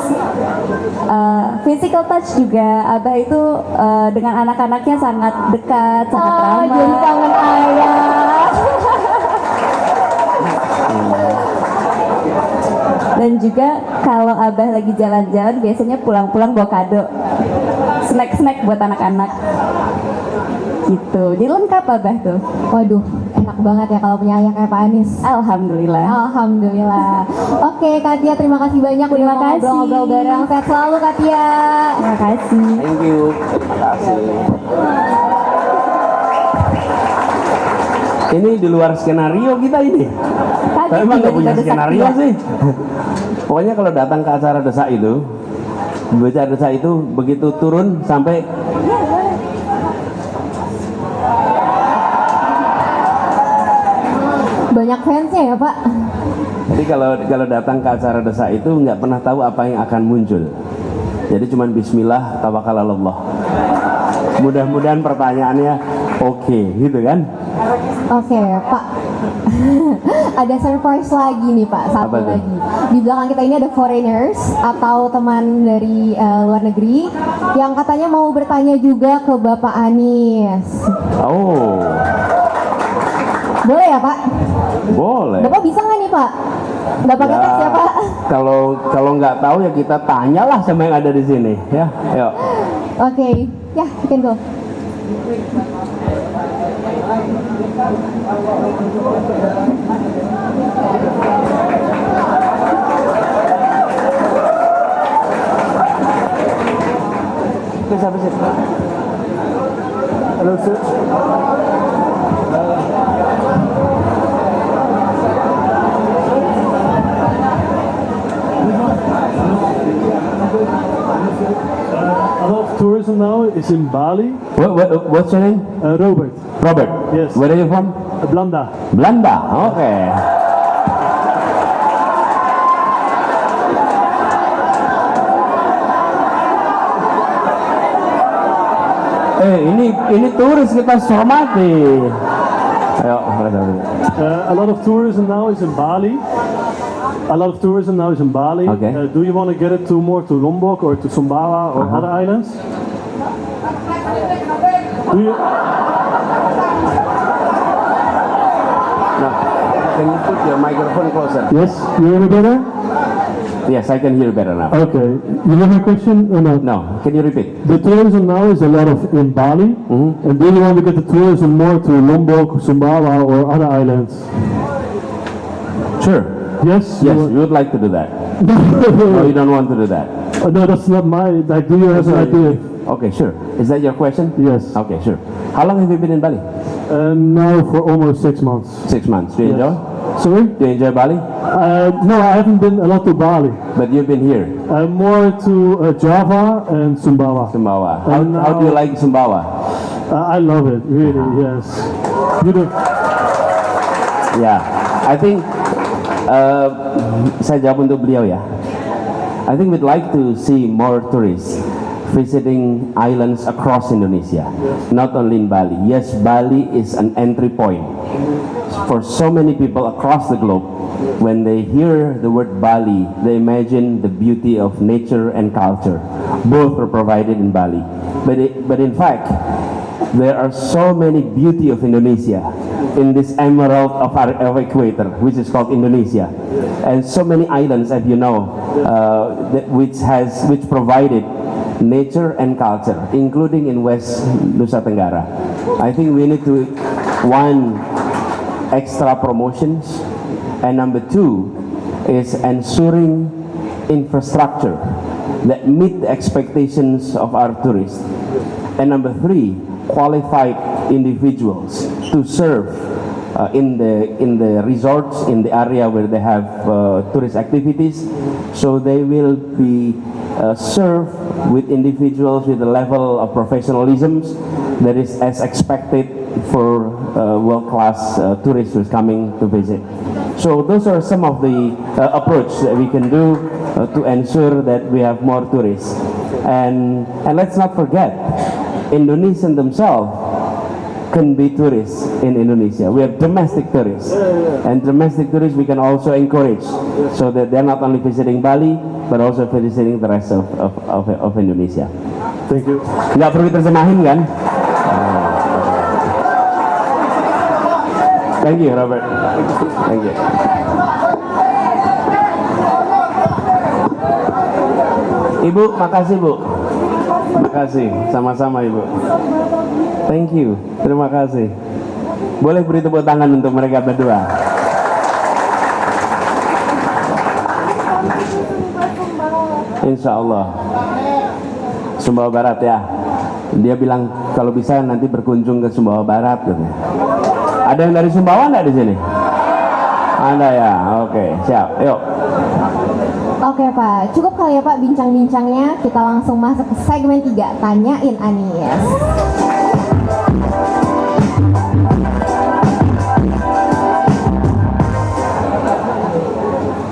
physical touch juga, Abah itu dengan anak-anaknya sangat dekat, sangat ramah. Jadi kangen ayah. Dan juga kalau Abah lagi jalan-jalan biasanya pulang-pulang bawa kado, snack-snack buat anak-anak. Gitu, jadi lengkap Abah tuh. Waduh, enak banget ya kalau punya ayah kayak Pak Anies. Alhamdulillah. Alhamdulillah. Oke, Katia, terima kasih banyak udah Terima mau kasih. ngobrol-ngobrol bareng. Sehat selalu, Katia. Terima kasih. Thank you. Terima kasih. Ini di luar skenario kita ini. Tapi emang nggak punya skenario sih. Pokoknya kalau datang ke acara desa itu, di acara desa itu begitu turun sampai Banyak fansnya ya, Pak. jadi kalau datang ke acara desa itu nggak pernah tahu apa yang akan muncul. Jadi cuman Bismillah, tawakkalallah. Mudah-mudahan pertanyaannya oke, gitu kan? Oke, Pak. Ada surprise lagi nih, Pak. Satu Apa tuh? lagi. Di belakang kita ini ada foreigners atau teman dari luar negeri yang katanya mau bertanya juga ke Bapak Anies. Oh, Boleh ya, Pak? boleh. Bapak bisa nggak nih, Pak? Bapak Ya, ngetes ya, Pak? kalau nggak tahu ya kita tanyalah sama yang ada di sini, ya. Yuk. Oke, ya, you can go. Hello, sir. A lot of tourism now is in Bali. What's your name? Robert, Robert. Yes. Where are you from? Blanda. Belanda. Oke. Ini turis kita hormati. Ayo, A lot of tourism now is in Bali. A lot of tourism now is in Bali. Okay. Do you want to get it to more to Lombok or to Sumbawa or other islands? Do you? Now, can you put your microphone closer? Yes. You hear me better? Yes, I can hear better now. Okay. You have a question or not? No, can you repeat? The tourism now is a lot of in Bali, and do you want to get the tourism more to Lombok, Sumbawa, or other islands? Sure. Yes. Yes, you would like to do that. No, you don't want to do that. No, that's not my. Like, do you have an idea? Okay, sure. Is that your question? Yes. Okay, sure. How long have you been in Bali? Now for almost 6 months. 6 months. Do you enjoy? Sorry? Do you enjoy Bali? No, I haven't been a lot to Bali. But you've been here, More to Java and Sumbawa. Sumbawa. And How do you now- like Sumbawa? I love it, really. Yes. Beautiful. Yeah, I think saya jawab untuk beliau ya. I think we'd like to see more tourists visiting islands across Indonesia, not only in Bali. Yes, Bali is an entry point for so many people across the globe, when they hear the word Bali, they imagine the beauty of nature and culture. Both are provided in Bali. But in fact, there are so many beauty of Indonesia in this emerald of equator, which is called Indonesia, and so many islands, as you know, which provided nature and culture, including in West Nusa Tenggara. I think we need to, one, extra promotions, and number two is ensuring infrastructure that meet the expectations of our tourists, and number three, qualified individuals to serve in the resorts, in the area where they have tourist activities, so they will be served with individuals with a level of professionalism that is as expected for world-class tourists who's coming to visit. So those are some of the approach that we can do to ensure that we have more tourists. And let's not forget, Indonesians themselves can be tourists in Indonesia. We have domestic tourists, and domestic tourists we can also encourage, so that they're not only visiting Bali, but also visiting the rest of Indonesia. Thank you. Nggak perlu diterjemahin kan? Thank you, Robert. Thank you. Ibu, makasih Bu. Makasih, sama-sama Ibu. Thank you, terima kasih. Boleh beri tepuk tangan untuk mereka berdua. Insya Allah. Sumbawa Barat ya. Dia bilang kalau bisa nanti berkunjung ke Sumbawa Barat. Gitu. Ada yang dari Sumbawa nggak di sini? Ada ya, oke, siap. Yuk. Oke Pak, cukup kali ya Pak bincang-bincangnya. Kita langsung masuk ke segmen 3, Tanyain Anies.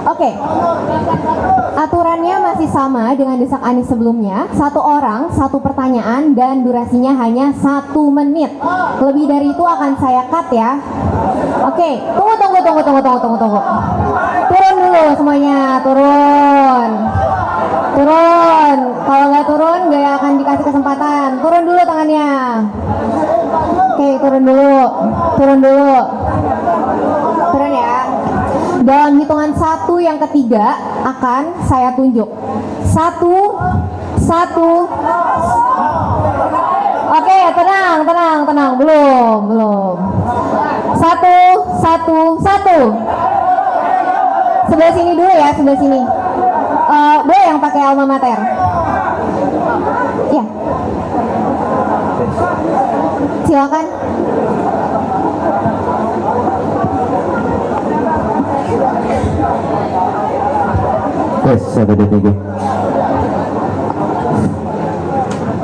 Oke, aturannya masih sama dengan Desak Anies sebelumnya. 1 orang, 1 pertanyaan, dan durasinya hanya 1 menit. Lebih dari itu akan saya cut ya. Oke, tunggu. Turun dulu semuanya, turun. Kalau nggak turun, nggak akan dikasih kesempatan. Turun dulu tangannya. Oke, turun dulu. Turun ya. Dalam hitungan 1 yang ketiga akan saya tunjuk. 1. Oke, tenang. Belum. 1. Sebelah sini dulu ya, sebelah sini. Boleh yang pakai alma mater? Ya. Silakan. Tes 1, 2, 3.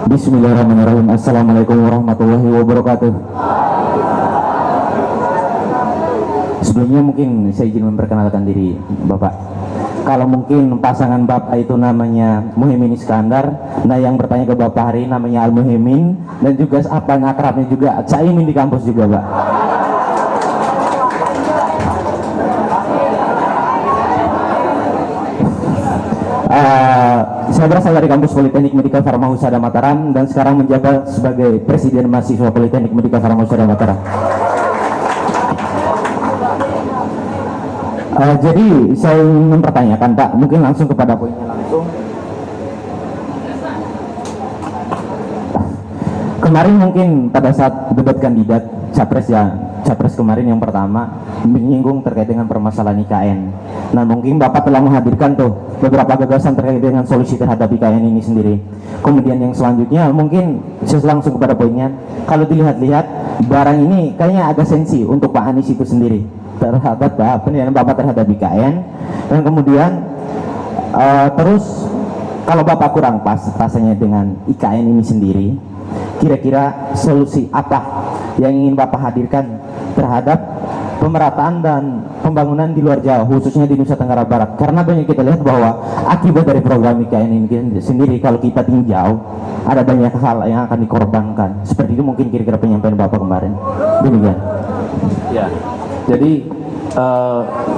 Bismillahirrahmanirrahim. Assalamualaikum warahmatullahi wabarakatuh. Sebelumnya mungkin saya izin memperkenalkan diri Bapak. Kalau mungkin pasangan Bapak itu namanya Muhaimin Iskandar, nah yang bertanya ke Bapak hari namanya Al Muhaimin, dan juga apa akrabnya juga Caimin di kampus juga Pak. Saya berasal dari kampus Politeknik Medika Farma Husada Mataram dan sekarang menjabat sebagai Presiden Mahasiswa Politeknik Medika Farma Husada Mataram. Jadi saya ingin mempertanyakan Pak, mungkin langsung kepada poinnya langsung. Kemarin mungkin pada saat debat kandidat Capres kemarin yang pertama menyinggung terkait dengan permasalahan IKN. Nah mungkin Bapak telah menghadirkan tuh beberapa gagasan terkait dengan solusi terhadap IKN ini sendiri. Kemudian yang selanjutnya mungkin saya langsung kepada poinnya. Kalau dilihat-lihat barang ini kayaknya agak sensi untuk Pak Anies itu sendiri terhadap penilaian Bapak terhadap IKN. Dan kemudian terus kalau Bapak kurang pas rasanya dengan IKN ini sendiri, kira-kira solusi apa yang ingin Bapak hadirkan terhadap pemerataan dan pembangunan di luar Jawa, khususnya di Nusa Tenggara Barat? Karena banyak kita lihat bahwa akibat dari program IKN ini sendiri, kalau kita tinjau ada banyak hal yang akan dikorbankan. Seperti itu mungkin kira-kira penyampaian Bapak kemarin. Demikian. Ya, Jadi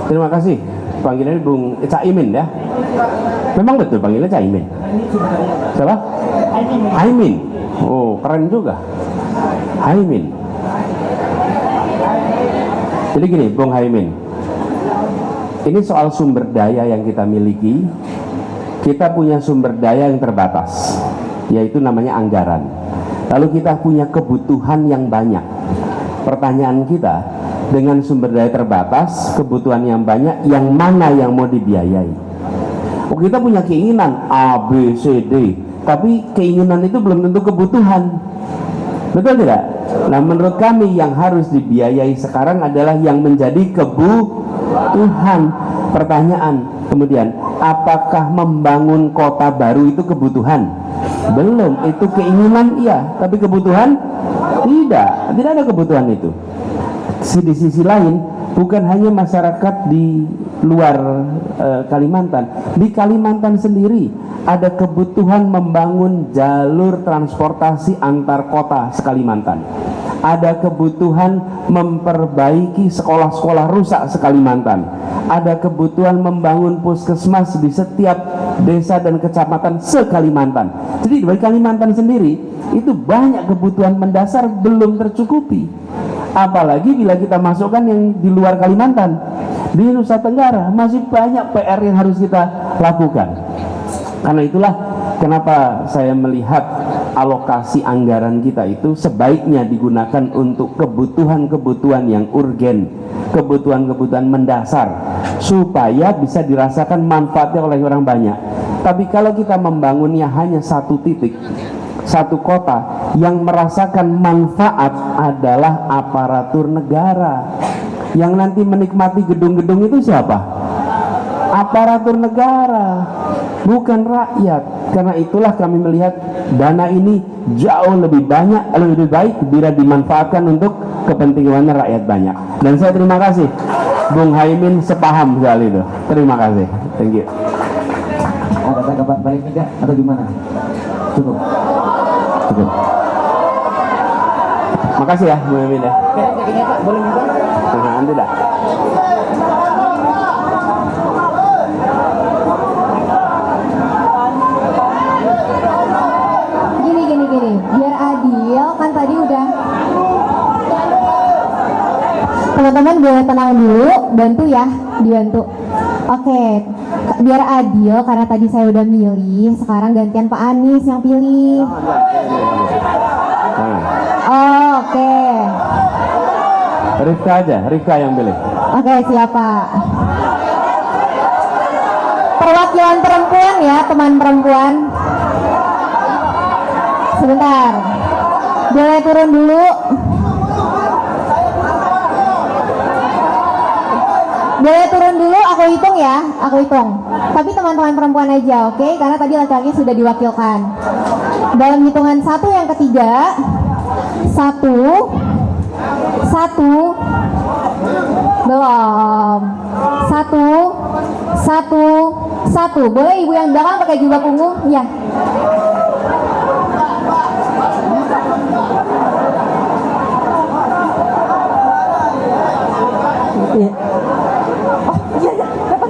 terima kasih panggilannya Bung Caimin ya. Memang betul panggilannya Caimin. Siapa? Aimin. Oh, keren juga. Aimin. Jadi gini, Bung Haimin. Ini soal sumber daya yang kita miliki. Kita punya sumber daya yang terbatas, yaitu namanya anggaran. Lalu kita punya kebutuhan yang banyak. Pertanyaan kita, dengan sumber daya terbatas, kebutuhan yang banyak, yang mana yang mau dibiayai? Oh, kita punya keinginan A, B, C, D, tapi keinginan itu belum tentu kebutuhan. Betul tidak? Nah, menurut kami yang harus dibiayai sekarang adalah yang menjadi kebutuhan. Pertanyaan kemudian, apakah membangun kota baru itu kebutuhan? Belum, itu keinginan iya, tapi kebutuhan tidak ada kebutuhan itu. Di sisi lain, bukan hanya masyarakat di luar Kalimantan, di Kalimantan sendiri ada kebutuhan membangun jalur transportasi antar kota se-Kalimantan. Ada kebutuhan memperbaiki sekolah-sekolah rusak se-Kalimantan. Ada kebutuhan membangun puskesmas di setiap desa dan kecamatan se-Kalimantan. Jadi di Kalimantan sendiri itu banyak kebutuhan mendasar belum tercukupi. Apalagi bila kita masukkan yang di luar Kalimantan, di Nusa Tenggara masih banyak PR yang harus kita lakukan. Karena itulah kenapa saya melihat alokasi anggaran kita itu sebaiknya digunakan untuk kebutuhan-kebutuhan yang urgen, kebutuhan-kebutuhan mendasar, supaya bisa dirasakan manfaatnya oleh orang banyak. Tapi kalau kita membangunnya hanya satu titik, satu kota, yang merasakan manfaat adalah aparatur negara. Yang nanti menikmati gedung-gedung itu siapa? Aparatur negara, bukan rakyat. Karena itulah kami melihat dana ini jauh lebih banyak, lebih baik bila dimanfaatkan untuk kepentingan rakyat banyak. Dan saya terima kasih Bung Haimin sepaham soal itu. Terima kasih. Thank you. Ada tanggapan balik enggak atau gimana? Cukup. Cukup. Makasih ya Bung Haimin ya. Boleh minta? Nanti dah. Gini, biar adil kan tadi udah. Teman-teman boleh tenang dulu, bantu ya, dibantu. Oke, biar adil karena tadi saya udah milih, sekarang gantian Pak Anies yang pilih. Oke. Rifka yang pilih. Oke, siapa? Perwakilan perempuan ya, teman perempuan. Sebentar, boleh turun dulu. Boleh turun dulu, aku hitung ya, aku hitung. Tapi teman-teman perempuan aja, oke? Karena tadi laki-laki sudah diwakilkan. Dalam hitungan 1 yang ketiga, 1, belum, 1. Boleh ibu yang belakang pakai jubah ungu, ya. Iya. Oh iya, dapat.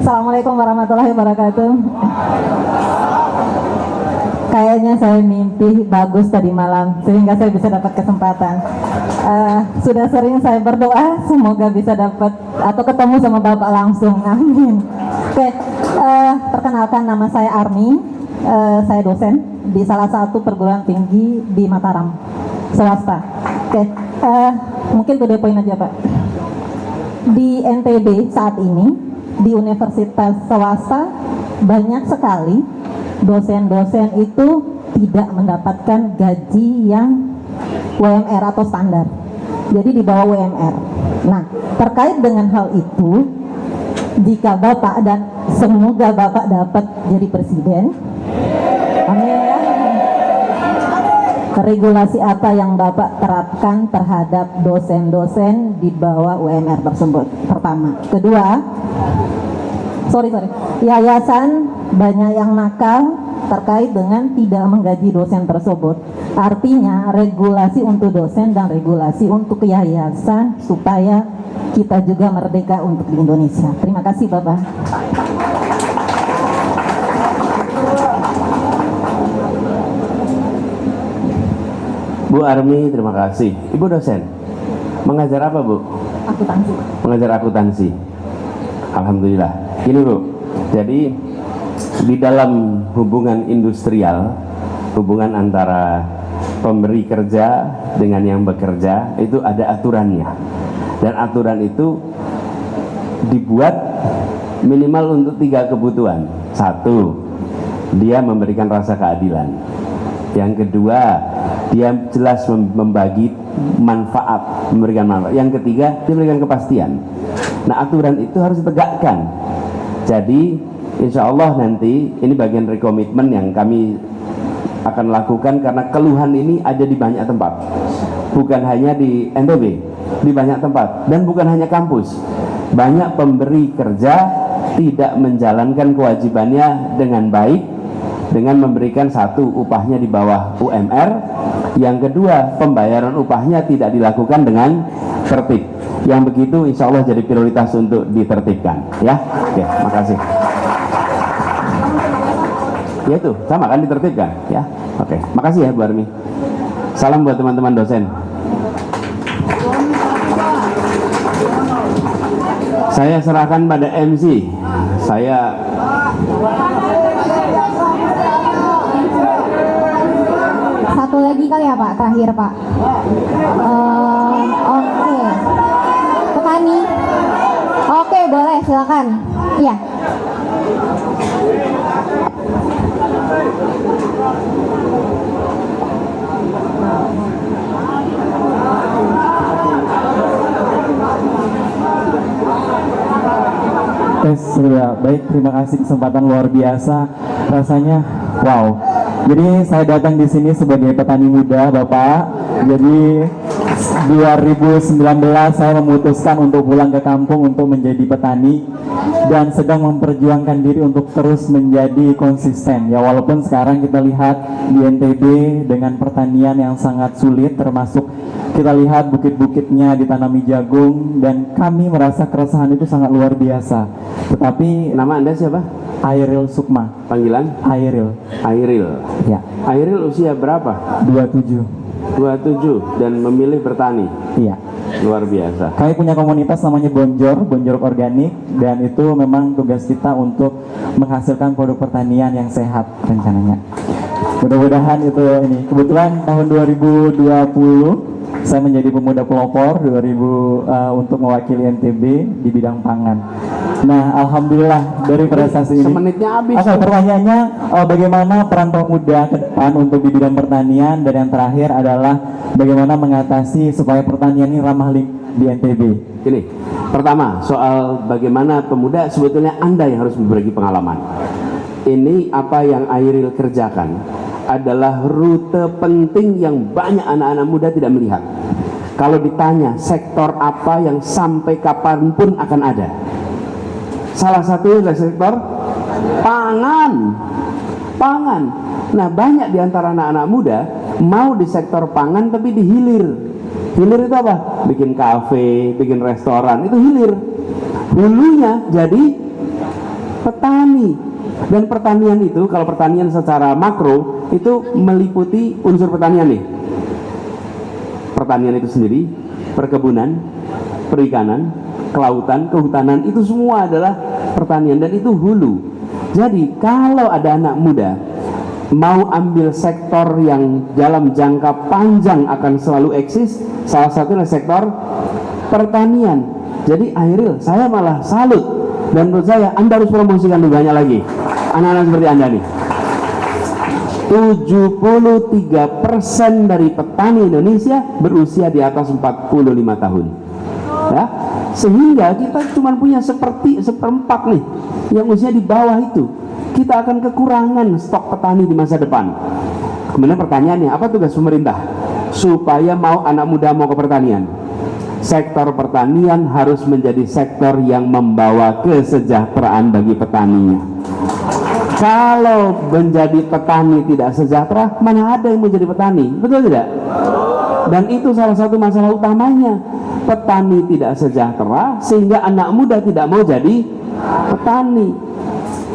Assalamualaikum warahmatullahi wabarakatuh. Kayaknya saya mimpi bagus tadi malam sehingga saya bisa dapat kesempatan. Sudah sering saya berdoa semoga bisa dapat atau ketemu sama Bapak langsung. Amin. Oke, perkenalkan nama saya Armi. Saya dosen di salah satu perguruan tinggi di Mataram, swasta. Oke, mungkin to the point aja Pak. Di NTB saat ini di universitas swasta banyak sekali dosen-dosen itu tidak mendapatkan gaji yang UMR atau standar, jadi di bawah UMR. Nah, terkait dengan hal itu, jika Bapak dan semoga Bapak dapat jadi presiden, amin ya. regulasi apa yang Bapak terapkan terhadap dosen-dosen di bawah UMR tersebut? Pertama. Kedua, yayasan banyak yang nakal terkait dengan tidak menggaji dosen tersebut. Artinya regulasi untuk dosen dan regulasi untuk yayasan supaya kita juga merdeka untuk di Indonesia. Terima kasih Bapak. Bu Armi, terima kasih. Ibu dosen, mengajar apa Bu? Akuntansi. Mengajar akuntansi. Alhamdulillah. Gini Bu, jadi di dalam hubungan industrial, hubungan antara pemberi kerja dengan yang bekerja itu ada aturannya. Dan aturan itu dibuat minimal untuk 3 kebutuhan. 1, dia memberikan rasa keadilan. Yang kedua, dia jelas membagi manfaat, memberikan manfaat. Yang ketiga, dia memberikan kepastian. Nah, aturan itu harus ditegakkan. Jadi, insya Allah nanti ini bagian dari komitmen yang kami akan lakukan karena keluhan ini ada di banyak tempat. Bukan hanya di NTB, di banyak tempat. Dan bukan hanya kampus. Banyak pemberi kerja tidak menjalankan kewajibannya dengan baik, dengan memberikan 1, upahnya di bawah UMR. Yang kedua, pembayaran upahnya tidak dilakukan dengan tertib. Yang begitu insya Allah jadi prioritas untuk ditertibkan. Ya, oke, makasih. Ya itu, sama kan ditertibkan. Ya, oke, makasih ya Bu Armi. Salam buat teman-teman dosen. Saya serahkan pada MC. Saya Satu lagi kali ya Pak, terakhir Pak. Oke. Petani. Oke, boleh, silakan. Iya. Sudah baik, terima kasih kesempatan luar biasa. Rasanya wow. Jadi saya datang di sini sebagai petani muda, Bapak. Jadi 2019 saya memutuskan untuk pulang ke kampung untuk menjadi petani dan sedang memperjuangkan diri untuk terus menjadi konsisten. Ya walaupun sekarang kita lihat di NTB dengan pertanian yang sangat sulit, termasuk kita lihat bukit-bukitnya ditanami jagung dan kami merasa keresahan itu sangat luar biasa. Tetapi nama Anda siapa? Airil Sukma. Panggilan? Airil. Airil. Ya. Airil usia berapa? 27. 27 dan memilih bertani. Iya. Luar biasa. Kami punya komunitas namanya Bonjor Organik, dan itu memang tugas kita untuk menghasilkan produk pertanian yang sehat rencananya. Mudah-mudahan itu ini. Kebetulan tahun 2020 saya menjadi pemuda pelopor untuk mewakili NTB di bidang pangan. Nah, alhamdulillah dari prestasi ini. Semenitnya habis. Oke, pertanyaannya bagaimana peran pemuda ke depan untuk di bidang pertanian, dan yang terakhir adalah bagaimana mengatasi supaya pertanian ini ramah lingkungan di NTB. Ini pertama soal bagaimana pemuda, sebetulnya Anda yang harus berbagi pengalaman. Ini apa yang Airil kerjakan adalah rute penting yang banyak anak-anak muda tidak melihat. Kalau ditanya sektor apa yang sampai kapanpun akan ada, salah satunya adalah sektor pangan. Pangan. Nah, banyak di antara anak-anak muda mau di sektor pangan tapi di hilir. Hilir itu apa? Bikin kafe, bikin restoran, itu hilir. Hulunya jadi petani. Dan pertanian itu, kalau pertanian secara makro itu meliputi unsur pertanian nih. Pertanian itu sendiri, perkebunan, perikanan, kelautan, kehutanan, itu semua adalah pertanian dan itu hulu. Jadi kalau ada anak muda mau ambil sektor yang dalam jangka panjang akan selalu eksis, salah satunya sektor pertanian. Jadi Airil, saya malah salut, dan menurut saya Anda harus promosikan lebih banyak lagi anak-anak seperti Anda nih. 73% dari petani Indonesia berusia di atas 45 tahun. Ya, sehingga kita cuma punya seperempat nih yang usia di bawah itu. Kita akan kekurangan stok petani di masa depan. Kemudian pertanyaannya, apa tugas pemerintah supaya mau anak muda mau ke pertanian? Sektor pertanian harus menjadi sektor yang membawa kesejahteraan bagi petaninya. Kalau menjadi petani tidak sejahtera, mana ada yang menjadi petani? Betul tidak? Dan itu salah satu masalah utamanya. Petani tidak sejahtera sehingga anak muda tidak mau jadi petani.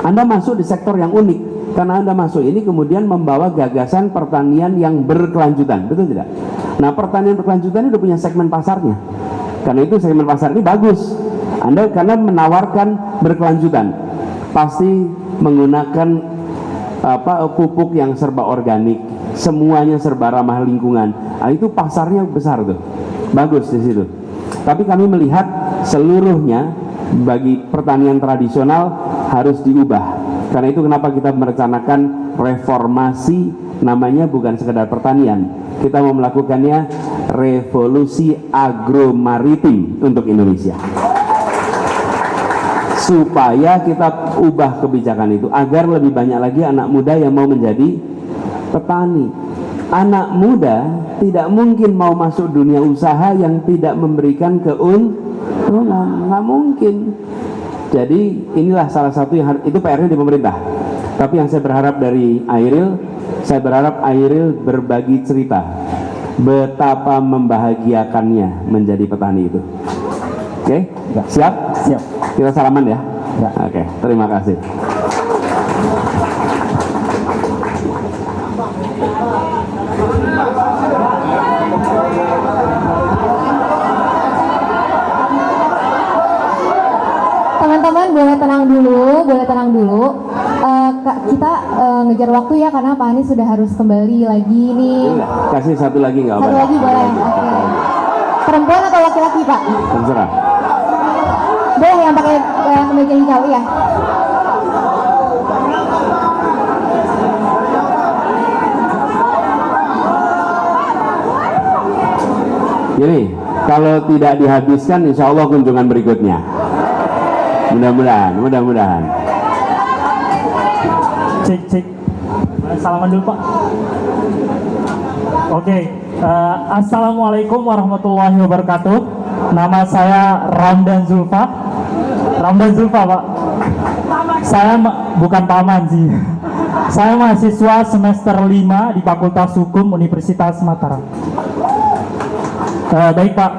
Anda masuk di sektor yang unik, karena Anda masuk ini kemudian membawa gagasan pertanian yang berkelanjutan. Betul tidak? Nah, pertanian berkelanjutan ini udah punya segmen pasarnya. Karena itu segmen pasar ini bagus. Anda karena menawarkan berkelanjutan, pasti menggunakan pupuk yang serba organik, semuanya serba ramah lingkungan. Nah, itu pasarnya besar tuh, bagus di situ. Tapi kami melihat seluruhnya bagi pertanian tradisional harus diubah. Karena itu kenapa kita merencanakan reformasi, namanya bukan sekedar pertanian. Kita mau melakukannya revolusi agromaritim untuk Indonesia. Supaya kita ubah kebijakan itu agar lebih banyak lagi anak muda yang mau menjadi petani. Anak muda tidak mungkin mau masuk dunia usaha yang tidak memberikan keuntungan, nggak mungkin. Jadi inilah salah satu yang itu PR-nya di pemerintah. Tapi yang saya berharap dari Airil, saya berharap Airil berbagi cerita betapa membahagiakannya menjadi petani itu. Oke? Siap? Siap. Kita salaman ya? Ya. Oke, terima kasih. Teman-teman boleh tenang dulu. Kita ngejar waktu ya karena Pak Anies sudah harus kembali lagi nih. Kasih satu lagi nggak apa-apa? Satu lagi boleh. Oke. Perempuan atau laki-laki Pak? Terserah. Boleh yang pakai kemeja hijau ya. Jadi kalau tidak dihabiskan, insya Allah kunjungan berikutnya. Mudah-mudahan. Cek. Salaman dulu Pak. Oke. Assalamualaikum warahmatullahi wabarakatuh. Nama saya Ramdan Zulfa Pak. Saya bukan paman sih. Saya mahasiswa semester 5 di Fakultas Hukum Universitas Mataram. Baik Pak,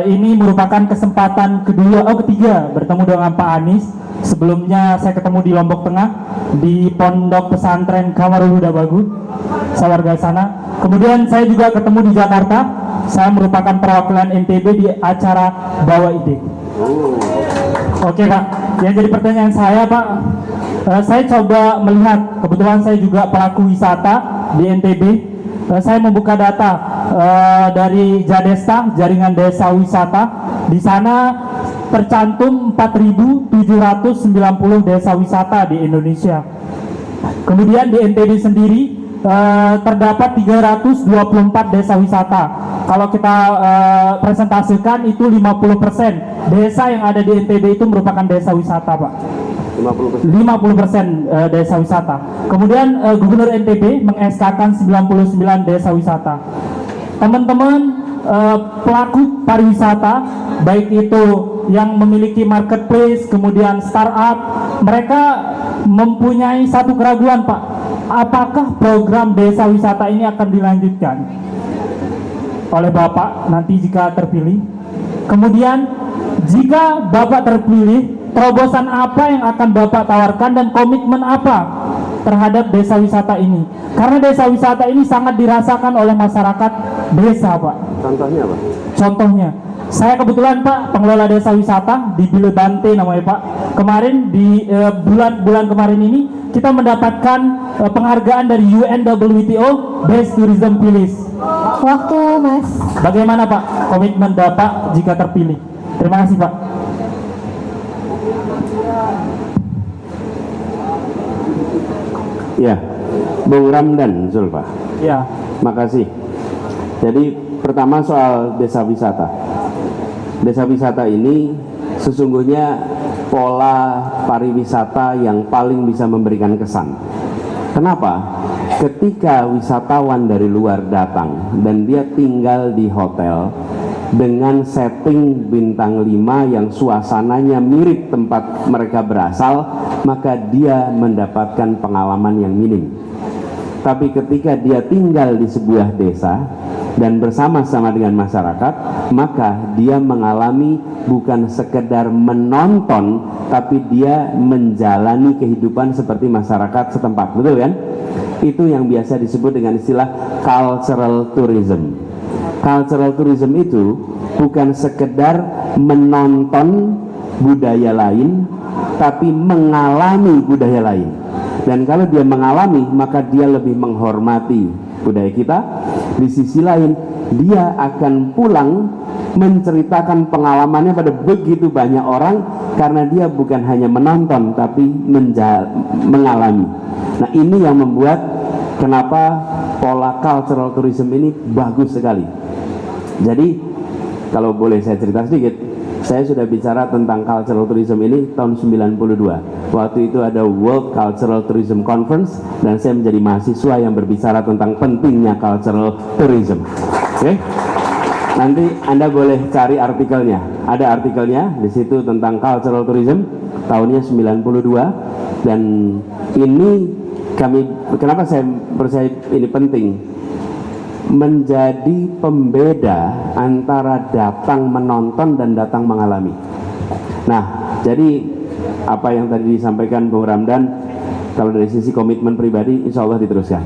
ini merupakan kesempatan ketiga bertemu dengan Pak Anies. Sebelumnya saya ketemu di Lombok Tengah di Pondok Pesantren Kamarul Huda Bagus, saya warga sana. Kemudian saya juga ketemu di Jakarta. Saya merupakan perwakilan NTB di acara Bawa Ide. Oke Pak, yang jadi pertanyaan saya Pak, saya coba melihat, kebetulan saya juga pelaku wisata di NTB. Saya membuka data dari Jadesta, Jaringan Desa Wisata. Di sana tercantum 4.790 desa wisata di Indonesia. Kemudian di NTB sendiri terdapat 324 desa wisata. Kalau kita presentasikan itu 50% desa yang ada di NTB itu merupakan desa wisata Pak. 50% desa wisata. Kemudian Gubernur NTB meng-SK-kan 99 desa wisata. Teman-teman pelaku pariwisata, baik itu yang memiliki marketplace, kemudian startup, mereka mempunyai satu keraguan Pak. Apakah program desa wisata ini akan dilanjutkan oleh Bapak nanti jika terpilih? Kemudian jika Bapak terpilih, terobosan apa yang akan Bapak tawarkan dan komitmen apa terhadap desa wisata ini? Karena desa wisata ini sangat dirasakan oleh masyarakat desa Pak. Contohnya apa? Contohnya, saya kebetulan Pak pengelola desa wisata di Bilebante namanya Pak. Kemarin di bulan kemarin ini kita mendapatkan penghargaan dari UNWTO Best Tourism Village. Waktu Mas. Bagaimana Pak komitmen Bapak jika terpilih? Terima kasih Pak. Ya, Bung Ramdan Zulfa. Ya. Makasih. Jadi pertama soal desa wisata. Desa wisata ini sesungguhnya pola pariwisata yang paling bisa memberikan kesan. Kenapa? ketika wisatawan dari luar datang dan dia tinggal di hotel dengan setting bintang 5 yang suasananya mirip tempat mereka berasal, maka dia mendapatkan pengalaman yang minim. Tapi ketika dia tinggal di sebuah desa dan bersama-sama dengan masyarakat, maka dia mengalami bukan sekedar menonton, tapi dia menjalani kehidupan seperti masyarakat setempat. Betul kan? Itu yang biasa disebut dengan istilah cultural tourism. Cultural tourism itu bukan sekedar menonton budaya lain, tapi mengalami budaya lain. Dan kalau dia mengalami, maka dia lebih menghormati budaya kita. Di sisi lain, dia akan pulang menceritakan pengalamannya pada begitu banyak orang, karena dia bukan hanya menonton, tapi mengalami. Nah, ini yang membuat kenapa pola cultural tourism ini bagus sekali. Jadi, kalau boleh saya cerita sedikit, saya sudah bicara tentang cultural tourism ini tahun 92. Waktu itu ada World Cultural Tourism Conference dan saya menjadi mahasiswa yang berbicara tentang pentingnya cultural tourism. Oke? Nanti Anda boleh cari artikelnya. Ada artikelnya di situ tentang cultural tourism tahunnya 92, dan ini kenapa saya percaya ini penting? Menjadi pembeda antara datang menonton dan datang mengalami. Nah, jadi apa yang tadi disampaikan Bung Ramdan, kalau dari sisi komitmen pribadi, insya Allah diteruskan.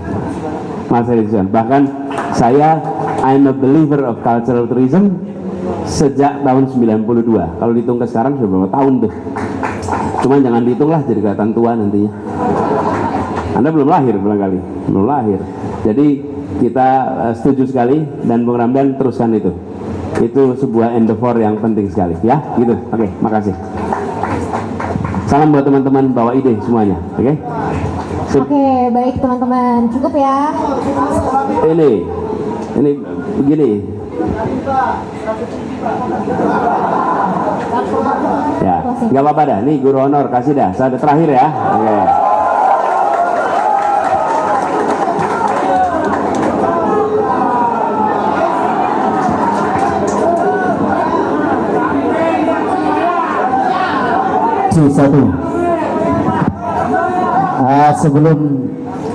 Mas Rizwan, bahkan saya, I'm a believer of cultural tourism sejak tahun 92. Kalau dihitung ke sekarang sudah berapa tahun tuh? Cuman jangan dihitung lah, jadi kelihatan tua nantinya. Anda belum lahir barangkali, belum lahir. Jadi kita setuju sekali, dan Bung Ramdan teruskan itu. Itu sebuah endeavor yang penting sekali, ya, gitu. Oke, makasih. Salam buat teman-teman bawa ide semuanya, oke? Oke, baik teman-teman, cukup ya. Ini begini. Ya, nggak apa-apa dah. Nih guru honor kasih dah. Saya terakhir ya. Oke. Satu. Sebelum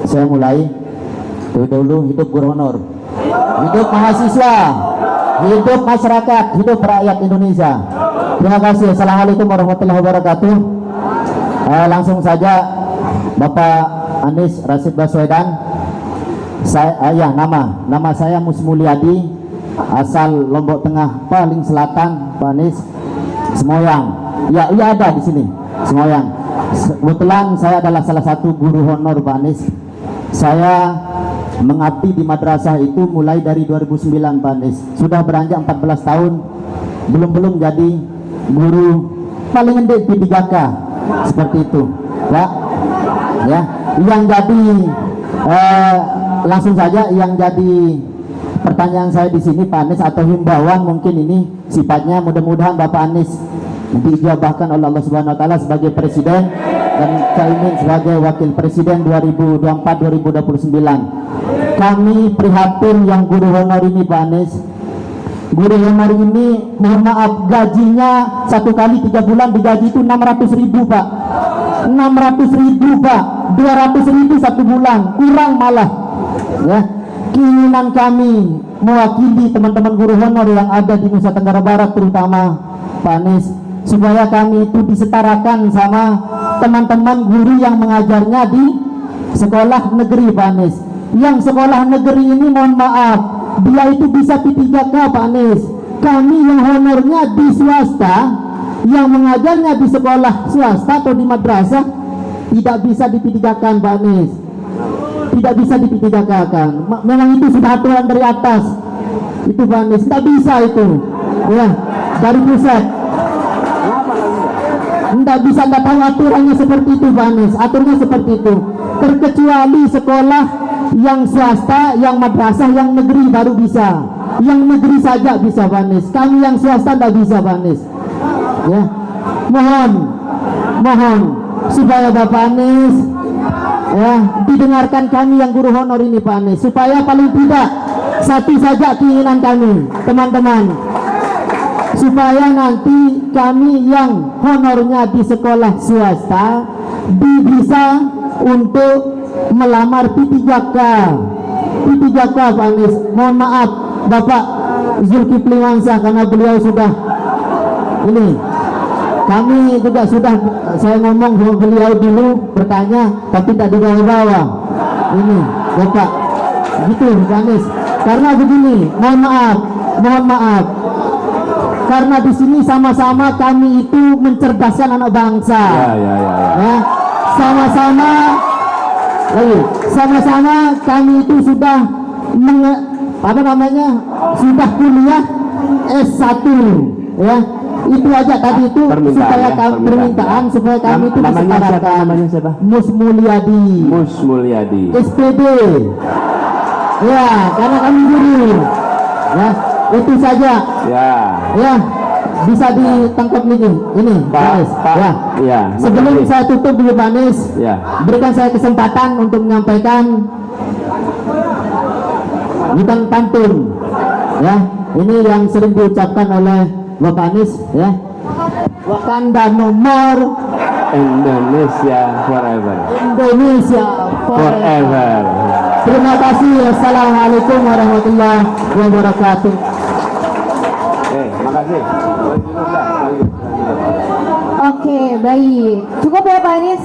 saya mulai, dulu hidup guru honor, hidup mahasiswa, hidup masyarakat, hidup rakyat Indonesia. Terima kasih. Assalamualaikum warahmatullahi wabarakatuh. Langsung saja, Bapak Anies Rashid Baswedan. Nama saya Mus Mulyadi, asal Lombok Tengah paling selatan, Pak Anies, Semoyang. Ya, ada di sini, Semoyang. Kebetulan saya adalah salah satu guru honor, Pak Anies. Saya mengabdi di madrasah itu mulai dari 2009, Pak Anies. Sudah beranjak 14 tahun, belum jadi guru paling gede di 3K, seperti itu, Pak. Ya, yang jadi langsung saja yang jadi pertanyaan saya di sini, Pak Anies, atau himbauan mungkin ini sifatnya, mudah-mudahan Bapak Anies diijabahkan oleh Allah Subhanahu wa taala sebagai presiden dan Caimin sebagai wakil presiden 2024-2029. Kami prihatin yang guru honor ini, Pak Anies. Guru honor ini, mohon maaf, gajinya 1 kali 3 bulan digaji itu 600.000, Pak. 600.000, Pak. 200.000 1 bulan, kurang malah. Ya. Keinginan kami mewakili teman-teman guru honor yang ada di Nusa Tenggara Barat terutama, Pak Anies, supaya kami itu disetarakan sama teman-teman guru yang mengajarnya di sekolah negeri, Pak Anies. Yang sekolah negeri ini, mohon maaf, dia itu bisa P3K, Pak Anies. Kami yang honornya di swasta, yang mengajarnya di sekolah swasta atau di madrasah, tidak bisa di P3K-kan, Pak Anies. Tidak bisa di P3K-kan. Memang itu sudah aturan dari atas. Itu, Pak Anies, tidak bisa itu. Ya, dari pusat. Tidak bisa, tidak tahu aturannya seperti itu, Pak Anies. Aturannya seperti itu. Terkecuali sekolah yang swasta, yang madrasah, yang negeri baru bisa. Yang negeri saja bisa, Pak Anies. Kami yang swasta tidak bisa, Pak Anies. Ya, mohon supaya Bapak Anies ya, didengarkan kami yang guru honor ini Pak Anies, supaya paling tidak satu saja keinginan kami teman-teman, supaya nanti kami yang honornya di sekolah swasta bisa untuk melamar P3K Pak Anies. Mohon maaf Bapak Zulkifli Mansyah, karena beliau sudah ini, kami juga sudah, saya ngomong sama beliau dulu bertanya tapi tak dibawa-bawa ini Bapak gitu Pak Anies. Karena begini, mohon maaf karena di sini sama-sama kami itu mencerdaskan anak bangsa ya, sama-sama kami itu sudah sudah kuliah S1 ya. Itu aja tadi itu supaya kami permintaan supaya kami itu namanya siapa? Mus Mulyadi SPD ya, karena kami guru ya, itu saja ya, bisa ditangkap ini Pak ya. Sebelum saya tutup dulu Pak Anies ya, berikan saya kesempatan untuk menyampaikan bukan pantun ya, ini yang sering diucapkan oleh Bapak Anies ya, Wakanda no more, Indonesia forever. Terima kasih. Assalamualaikum warahmatullahi wabarakatuh. Makasih. Oke, baik. Cukup ya Pak Anies?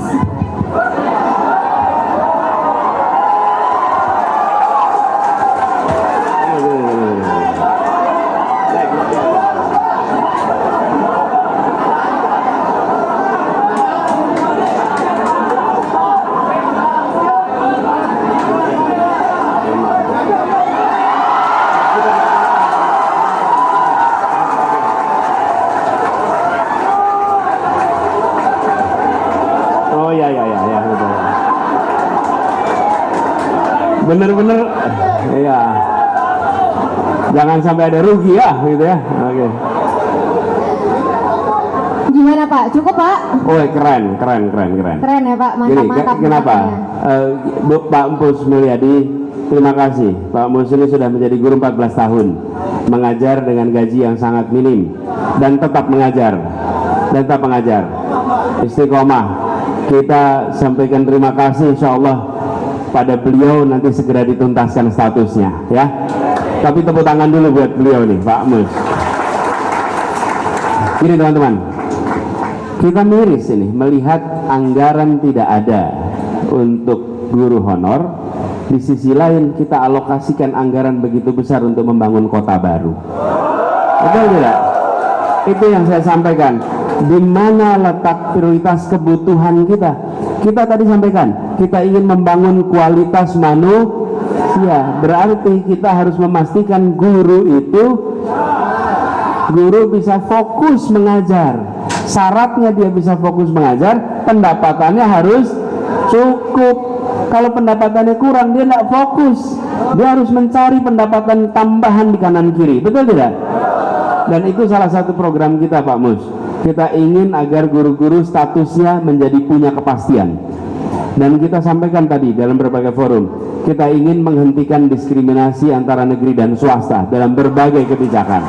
Bener-bener ya, jangan sampai ada rugi ya gitu ya. Oke. Gimana Pak? Cukup Pak? Oh keren Ya Pak, mantap. Kenapa? Pak Mus Mulyadi, terima kasih. Pak Mus ini sudah menjadi guru 14 tahun, mengajar dengan gaji yang sangat minim dan tetap mengajar istiqomah. Kita sampaikan terima kasih, insya Allah pada beliau nanti segera dituntaskan statusnya ya. Tapi tepuk tangan dulu buat beliau nih Pak Mus. Ini teman-teman, kita miris ini melihat anggaran tidak ada untuk guru honor, di sisi lain kita alokasikan anggaran begitu besar untuk membangun kota baru. Betul tidak? Itu yang saya sampaikan. Di mana letak prioritas kebutuhan kita? Kita tadi sampaikan, kita ingin membangun kualitas manusia, berarti kita harus memastikan guru bisa fokus mengajar. Syaratnya dia bisa fokus mengajar, pendapatannya harus cukup. Kalau pendapatannya kurang, dia tidak fokus. Dia harus mencari pendapatan tambahan di kanan kiri, betul tidak? Dan itu salah satu program kita Pak Mus. Kita ingin agar guru-guru statusnya menjadi punya kepastian. Dan kita sampaikan tadi dalam berbagai forum, kita ingin menghentikan diskriminasi antara negeri dan swasta dalam berbagai kebijakan.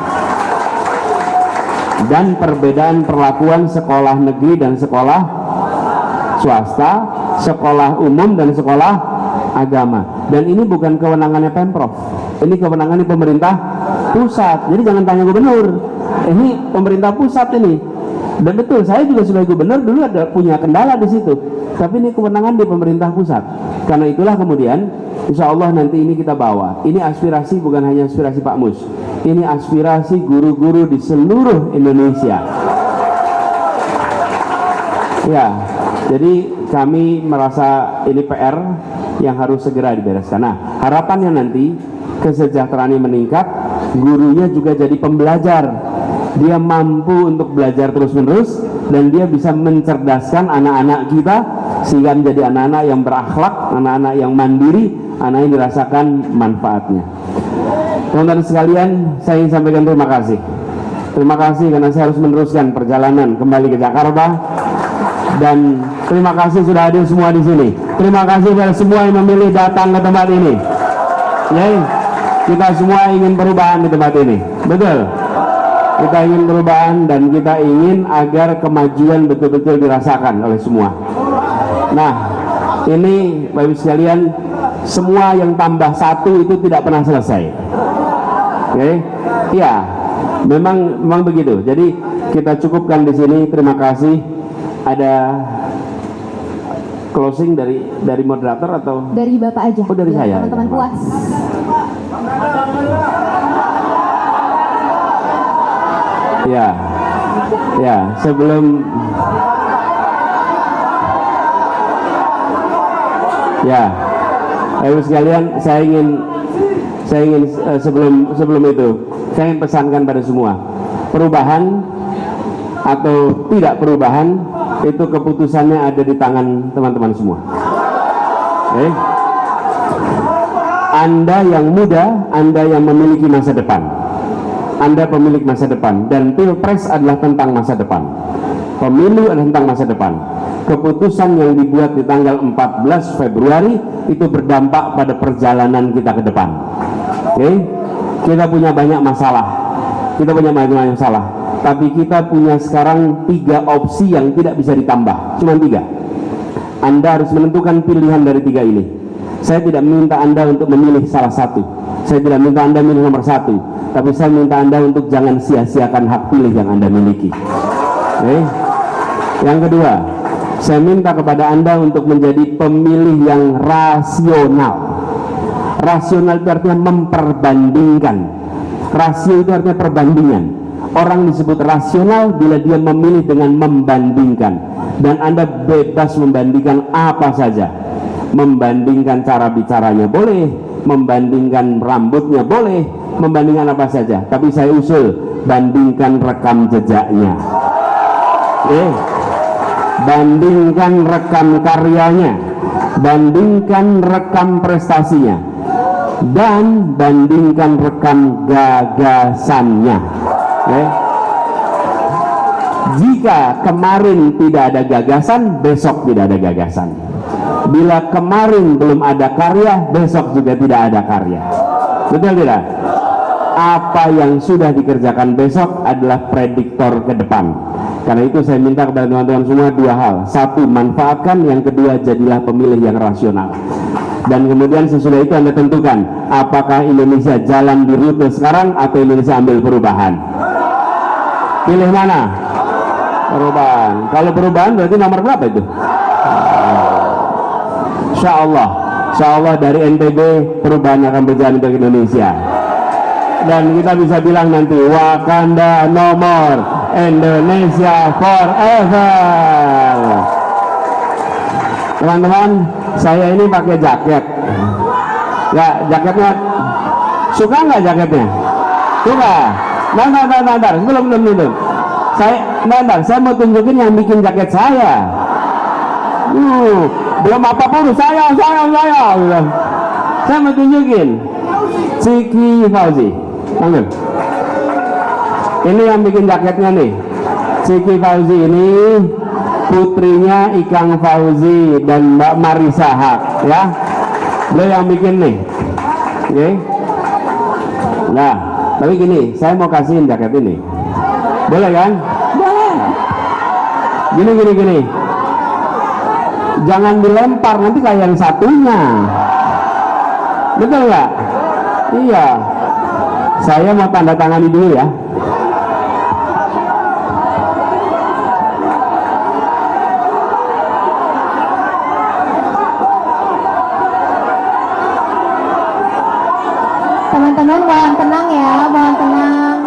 Dan perbedaan perlakuan sekolah negeri dan sekolah swasta, sekolah umum dan sekolah agama. Dan ini bukan kewenangannya Pemprov, ini kewenangannya pemerintah pusat. Jadi jangan tanya gubernur, ini pemerintah pusat ini. Dan betul, saya juga sebagai gubernur dulu ada punya kendala di situ. Tapi ini kewenangan di pemerintah pusat. Karena itulah kemudian insya Allah nanti ini kita bawa. Ini aspirasi bukan hanya aspirasi Pak Mus. Ini aspirasi guru-guru di seluruh Indonesia. Ya, jadi kami merasa ini PR yang harus segera dibereskan. Nah, harapannya nanti kesejahteraannya meningkat, gurunya juga jadi pembelajar. Dia mampu untuk belajar terus-menerus dan dia bisa mencerdaskan anak-anak kita sehingga menjadi anak-anak yang berakhlak, anak-anak yang mandiri, anak yang dirasakan manfaatnya. Teman-teman sekalian, saya ingin sampaikan terima kasih karena saya harus meneruskan perjalanan kembali ke Jakarta. Dan terima kasih sudah hadir semua di sini. Terima kasih kepada semua yang memilih datang ke tempat ini. Ya, kita semua ingin perubahan di tempat ini. Betul. Kita ingin perubahan dan kita ingin agar kemajuan betul-betul dirasakan oleh semua. Nah, ini Bapak Ibu sekalian, semua yang tambah satu itu tidak pernah selesai. Oke? Ya, memang begitu. Jadi kita cukupkan di sini. Terima kasih. Ada closing dari moderator atau Dari Bapak aja. Oh, dari biar saya. Teman-teman puas. Ya, sebelum Ibu sekalian, saya ingin sebelum itu saya ingin pesankan pada semua, perubahan atau tidak perubahan itu keputusannya ada di tangan teman-teman semua. Oke? Anda yang muda, Anda yang memiliki masa depan. Anda pemilik masa depan, dan Pilpres adalah tentang masa depan. Pemilu adalah tentang masa depan. Keputusan yang dibuat di tanggal 14 Februari itu berdampak pada perjalanan kita ke depan. Oke? Kita punya banyak masalah. Tapi kita punya sekarang 3 opsi yang tidak bisa ditambah. Cuma 3. Anda harus menentukan pilihan dari 3 ini. Saya tidak minta Anda untuk memilih salah satu. Saya tidak minta Anda milih nomor 1. Tapi saya minta Anda untuk jangan sia-siakan hak pilih yang Anda miliki. Oke? Yang kedua, saya minta kepada Anda untuk menjadi pemilih yang rasional. Rasional itu artinya memperbandingkan. Rasio itu artinya perbandingan. Orang disebut rasional bila dia memilih dengan membandingkan. Dan Anda bebas membandingkan apa saja. Membandingkan cara bicaranya boleh, membandingkan rambutnya boleh, membandingkan apa saja. Tapi saya usul, bandingkan rekam jejaknya. Bandingkan rekam karyanya, bandingkan rekam prestasinya, dan bandingkan rekam gagasannya. Jika kemarin tidak ada gagasan, besok tidak ada gagasan. Bila kemarin belum ada karya, besok juga tidak ada karya. Betul tidak? Apa yang sudah dikerjakan besok adalah prediktor ke depan. Karena itu saya minta kepada teman-teman semua 2 hal. 1, manfaatkan. Yang kedua, jadilah pemilih yang rasional. Dan kemudian sesudah itu Anda tentukan apakah Indonesia jalan di rute sekarang atau Indonesia ambil perubahan. Pilih mana? Perubahan. Kalau perubahan berarti nomor berapa itu? Insya Allah dari NTB perubahan akan berjalan untuk Indonesia. Dan kita bisa bilang nanti Wakanda no more, Indonesia forever. Teman-teman, saya ini pakai jaket. Ya, jaketnya suka nggak jaketnya? Suka. Bentar, belum. Saya mau tunjukin yang bikin jaket saya. Belum apa-apa, saya. Saya mau tunjukin. Ciki Fauzi. Panggil. Ini yang bikin jaketnya nih. Ciki Fauzi ini putrinya Ikang Fauzi dan Mbak Marisa Haq, ya. Beliau yang bikin nih. Oke. Nah, tapi gini, saya mau kasihin jaket ini. Boleh kan? Boleh. Gini. Jangan dilempar, nanti kayak yang satunya. Betul nggak? Iya. Saya mau tanda tangani dulu ya. Teman-teman mohon tenang ya, mohon tenang.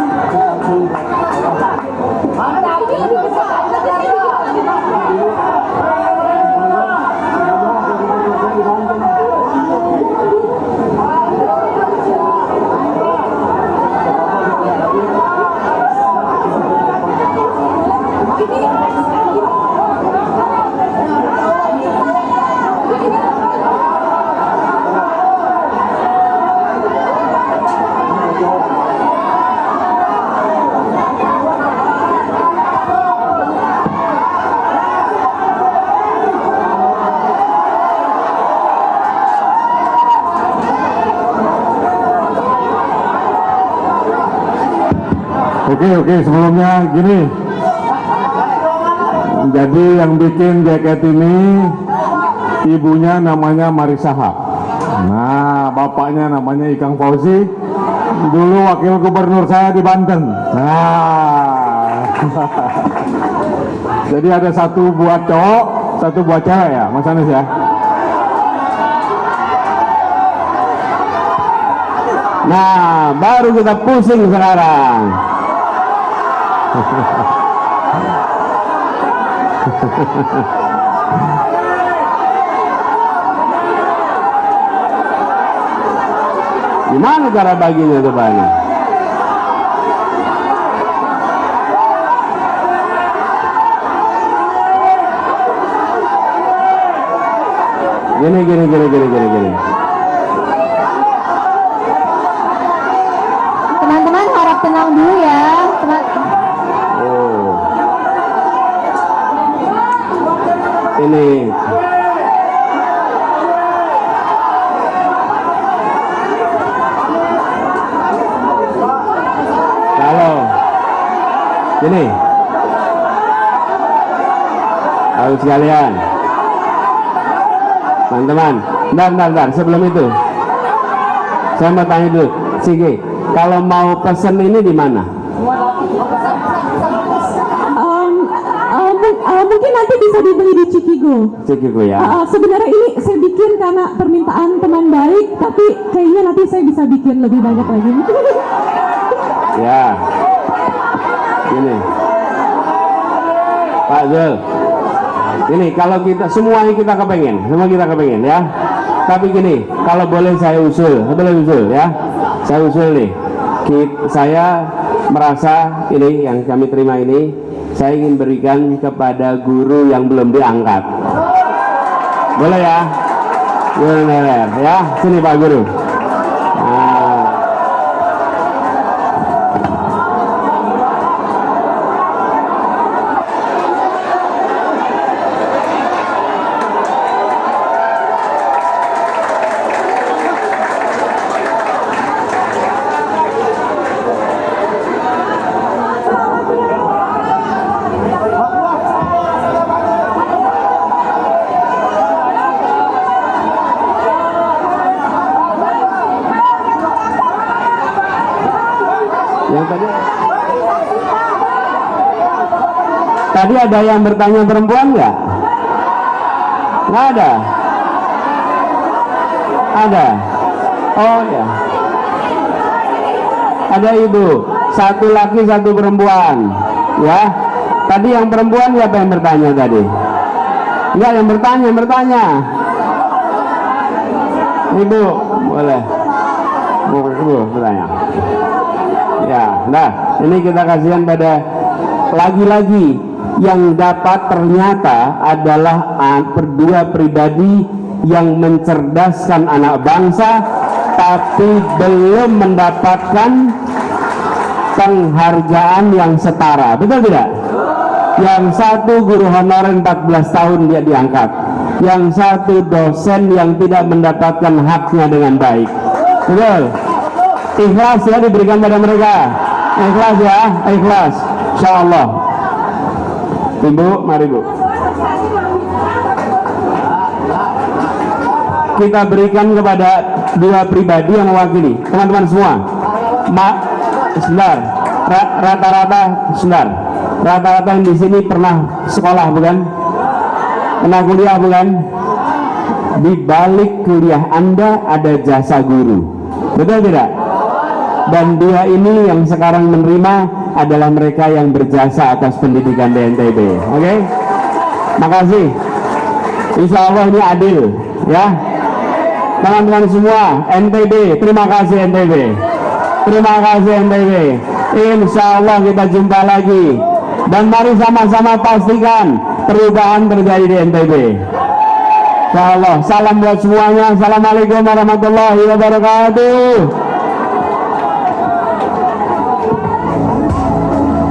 Oke, sebelumnya gini. Jadi yang bikin jaket ini ibunya namanya Marisaha. Nah, bapaknya namanya Ikang Fauzi. Dulu wakil gubernur saya di Banten. Nah. Jadi ada satu buat cowok, satu buat cewek ya, Mas Anies ya. Nah, baru kita pusing sekarang. Gimana cara baginya tuh Pak? Gini. Teman-teman harap tenang dulu ya. Oh. Ini kalau gini, harus sekalian, teman-teman. Bentar, sebelum itu, saya mau tanya dulu, Sige, kalau mau pesen ini di mana? Mungkin nanti bisa dibeli di Cikigo. Ya. Sebenarnya ini saya bikin karena permintaan teman baik, tapi kayaknya nanti saya bisa bikin lebih banyak lagi. Ya, gini, Pak Zul, ini kalau kita semua kita kepengen ya. Tapi gini, kalau boleh saya usul ya, saya usul nih. Saya merasa ini yang kami terima ini, saya ingin berikan kepada guru yang belum diangkat. Boleh ya? Boleh ya, sini Pak Guru. Nah. Yang tadi ada yang bertanya perempuan nggak? Nggak ada. Ada. Oh ya. Ada ibu. Satu laki, satu perempuan. Ya. Tadi yang perempuan siapa yang bertanya tadi? Enggak, yang bertanya. Ibu, boleh. Bu, bertanya. Ya, nah ini kita kasihan pada lagi-lagi yang dapat ternyata adalah dua pribadi yang mencerdaskan anak bangsa tapi belum mendapatkan penghargaan yang setara, betul tidak? Yang satu guru honorer 14 tahun dia diangkat, yang satu dosen yang tidak mendapatkan haknya dengan baik, betul? Ikhlas ya diberikan pada mereka. Ikhlas ya, ikhlas. Insyaallah. Ibu, mari Bu. Kita berikan kepada dua pribadi yang mewakili. Teman-teman semua. Sebentar. Rata-rata yang di sini pernah sekolah bukan? Pernah kuliah bukan? Di balik kuliah Anda ada jasa guru. Betul tidak? Dan dia ini yang sekarang menerima adalah mereka yang berjasa atas pendidikan di NTB. Oke? Makasih. Insya Allah ini adil ya. Teman-teman semua NTB, terima kasih NTB. Terima kasih NTB. Insya Allah kita jumpa lagi. Dan mari sama-sama pastikan perubahan terjadi di NTB. Insya Allah. Salam buat semuanya. Assalamualaikum warahmatullahi wabarakatuh.